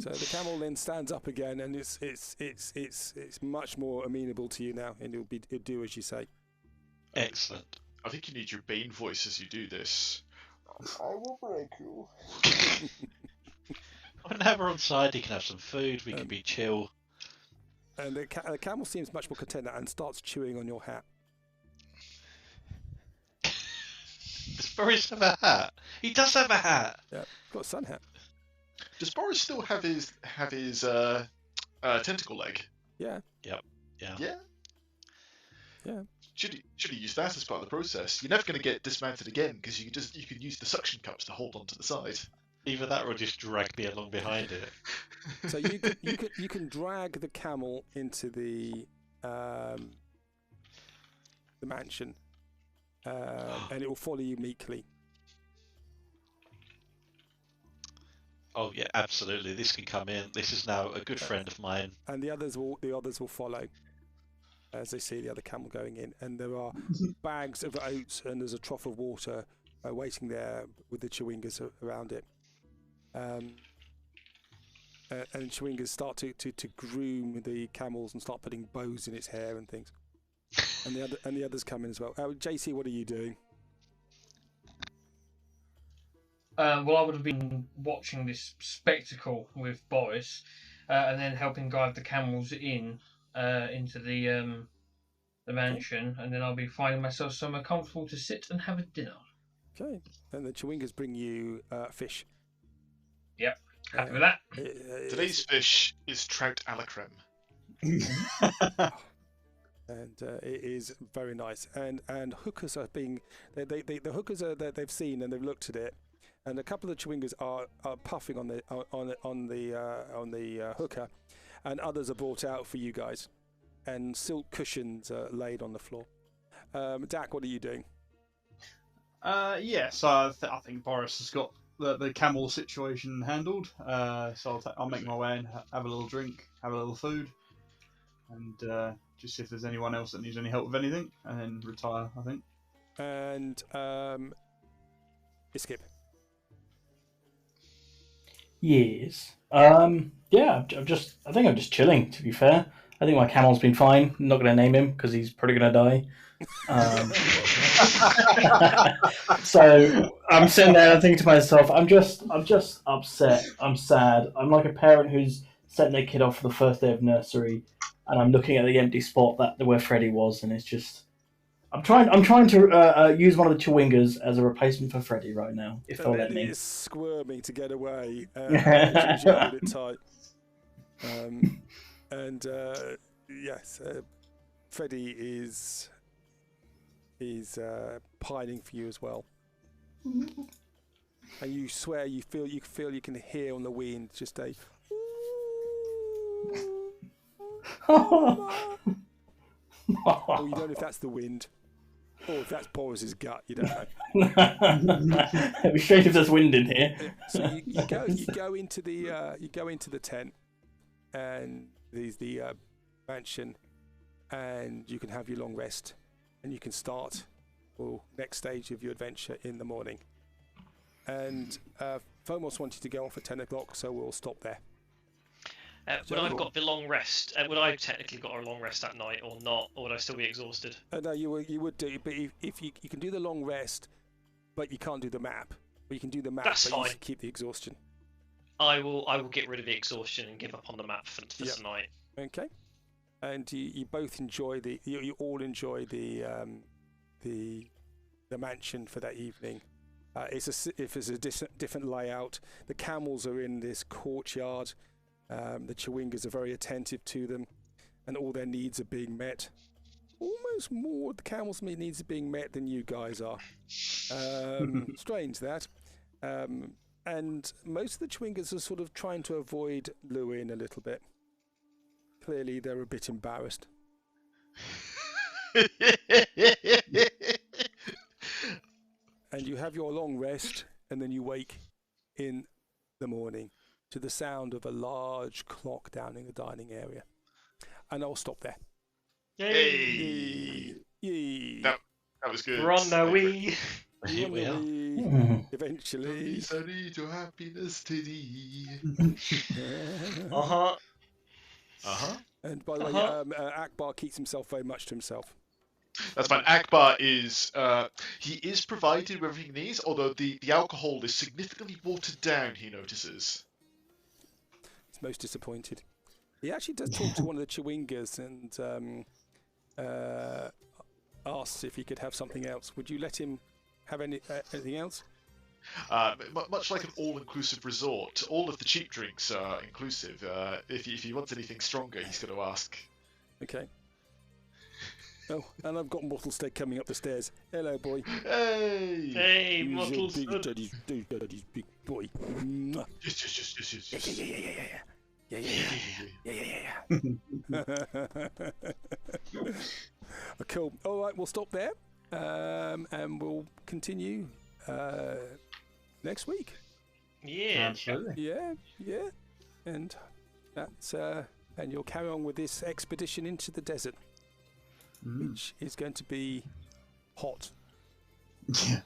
So the camel then stands up again, and it's much more amenable to you now, and it'll do as you say. Excellent. I think you need your Bane voice as you do this. I will break you. I'm gonna have her on side. He can have some food. We can be chill. And the camel seems much more content now and starts chewing on your hat. Does Boris have a hat? He does have a hat. Yeah, got a sun hat. Does Boris still have his tentacle leg? Yeah. Yep. Yeah. Yeah. Yeah. Should he use that as part of the process? You're never going to get dismounted again because you can use the suction cups to hold onto the side. Either that or just drag me along behind it. So you can drag the camel into the mansion, and it will follow you meekly. Oh yeah, absolutely. This can come in. This is now a good friend of mine. And the others will follow as they see the other camel going in. And there are bags of oats, and there's a trough of water waiting there with the chewingas around it. And chewingas start to groom the camels and start putting bows in its hair and things. And the others come in as well. JC, what are you doing? Well, I would have been watching this spectacle with Boris, and then helping guide the camels into the mansion, and then I'll be finding myself somewhere comfortable to sit and have a dinner. Okay, and the chewingas bring you fish. Yep, happy with that. Today's fish is trout a la creme. And it is very nice. And hookers are being the hookers are they've seen and they've looked at it. And a couple of the chewingas are puffing on the hooker, and others are brought out for you guys, and silk cushions are laid on the floor. Dak, what are you doing? So I think Boris has got the camel situation handled. So I'll make my way and have a little drink, have a little food, and just see if there's anyone else that needs any help with anything, and then retire, I think. And Skip. Yes. Yeah, I think I'm just chilling, to be fair. I think my camel's been fine. I'm not going to name him because he's probably going to die. So I'm sitting there thinking to myself, I'm just upset. I'm sad. I'm like a parent who's sent their kid off for the first day of nursery, and I'm looking at the empty spot where Freddie was, and it's just I'm trying to use one of the Chewingas as a replacement for Freddy right now, if they'll let me. It's squirming to get away. As you hold it tight. Yes, Freddy is pining for you as well. And you swear you feel you can hear on the wind just a. Oh, you don't know if that's the wind. Or if that's Boris's gut, you don't know. It'd be strange if there's wind in here. So you go into the tent, and there's the mansion, and you can have your long rest, and you can start the next stage of your adventure in the morning. And Fomos wanted to go off at 10 o'clock, so we'll stop there. When I've got the long rest, would I have technically got a long rest at night or not, or would I still be exhausted? No, you would do, but if you can do the long rest, but you can't do the map. Or you can do the map, That's but fine. you keep the exhaustion. I will get rid of the exhaustion and give up on the map for tonight. Okay. And you both enjoy you all enjoy the mansion for that evening. It's a different layout. The camels are in this courtyard. The Chewingas are very attentive to them, and all their needs are being met. Almost more the camels' needs are being met than you guys are. Strange that. And most of the Chewingas are sort of trying to avoid Llewyn a little bit. Clearly, they're a bit embarrassed. And you have your long rest, and then you wake in the morning to the sound of a large clock down in the dining area. And I'll stop there. Hey! Yay! That was good. Run away! Here we are. Eventually. Sorry to happiness today. Uh-huh. And by the way, Akbar keeps himself very much to himself. That's fine. Akbar is he is provided with everything he needs, although the alcohol is significantly watered down, he notices. He's most disappointed. He actually does talk to one of the Chewingas and asks if he could have something else. Would you let him have anything else? Much like an all-inclusive resort, all of the cheap drinks are inclusive. If he wants anything stronger, he's got to ask. Okay. Oh, and I've got Mottlestead coming up the stairs. Hello, boy. Hey! Hey, He's your Mottlestead. daddy's big boy. Yes. Yeah. Cool. All right, we'll stop there, and we'll continue next week. Yeah. Absolutely. Yeah, and that's and you'll carry on with this expedition into the desert, which is going to be hot, Yeah.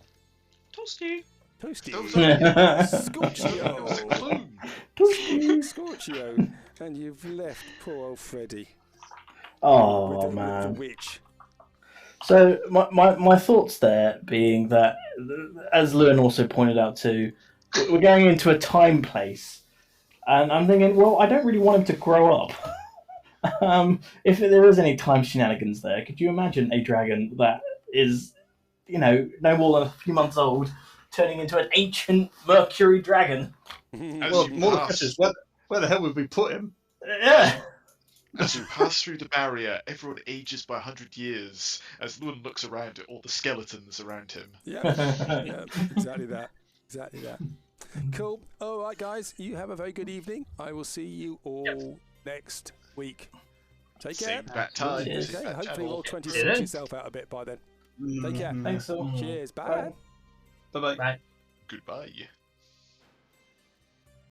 Toasty. toasty, It was a clue. Scorchio, and you've left poor old Freddy. Oh with the man. witch. So my thoughts there being that, as Llewyn also pointed out too, we're going into a time place, and I'm thinking, well, I don't really want him to grow up. If there is any time shenanigans there, could you imagine a dragon that is, no more than a few months old, turning into an ancient Mercury dragon? Well, more the question is, where the hell would we put him? Yeah. As you pass through the barrier, everyone ages by 100 years as Llewyn looks around at all the skeletons around him. Yeah, exactly that. Cool. All right, guys, you have a very good evening. I will see you all next week. Take care. Same bat time. Cheers. same Okay, bat hopefully channel. roll 20 Yeah. yourself out a bit by then. Take care. Thanks all. Cheers. Bye. Bye bye. Bye. Goodbye.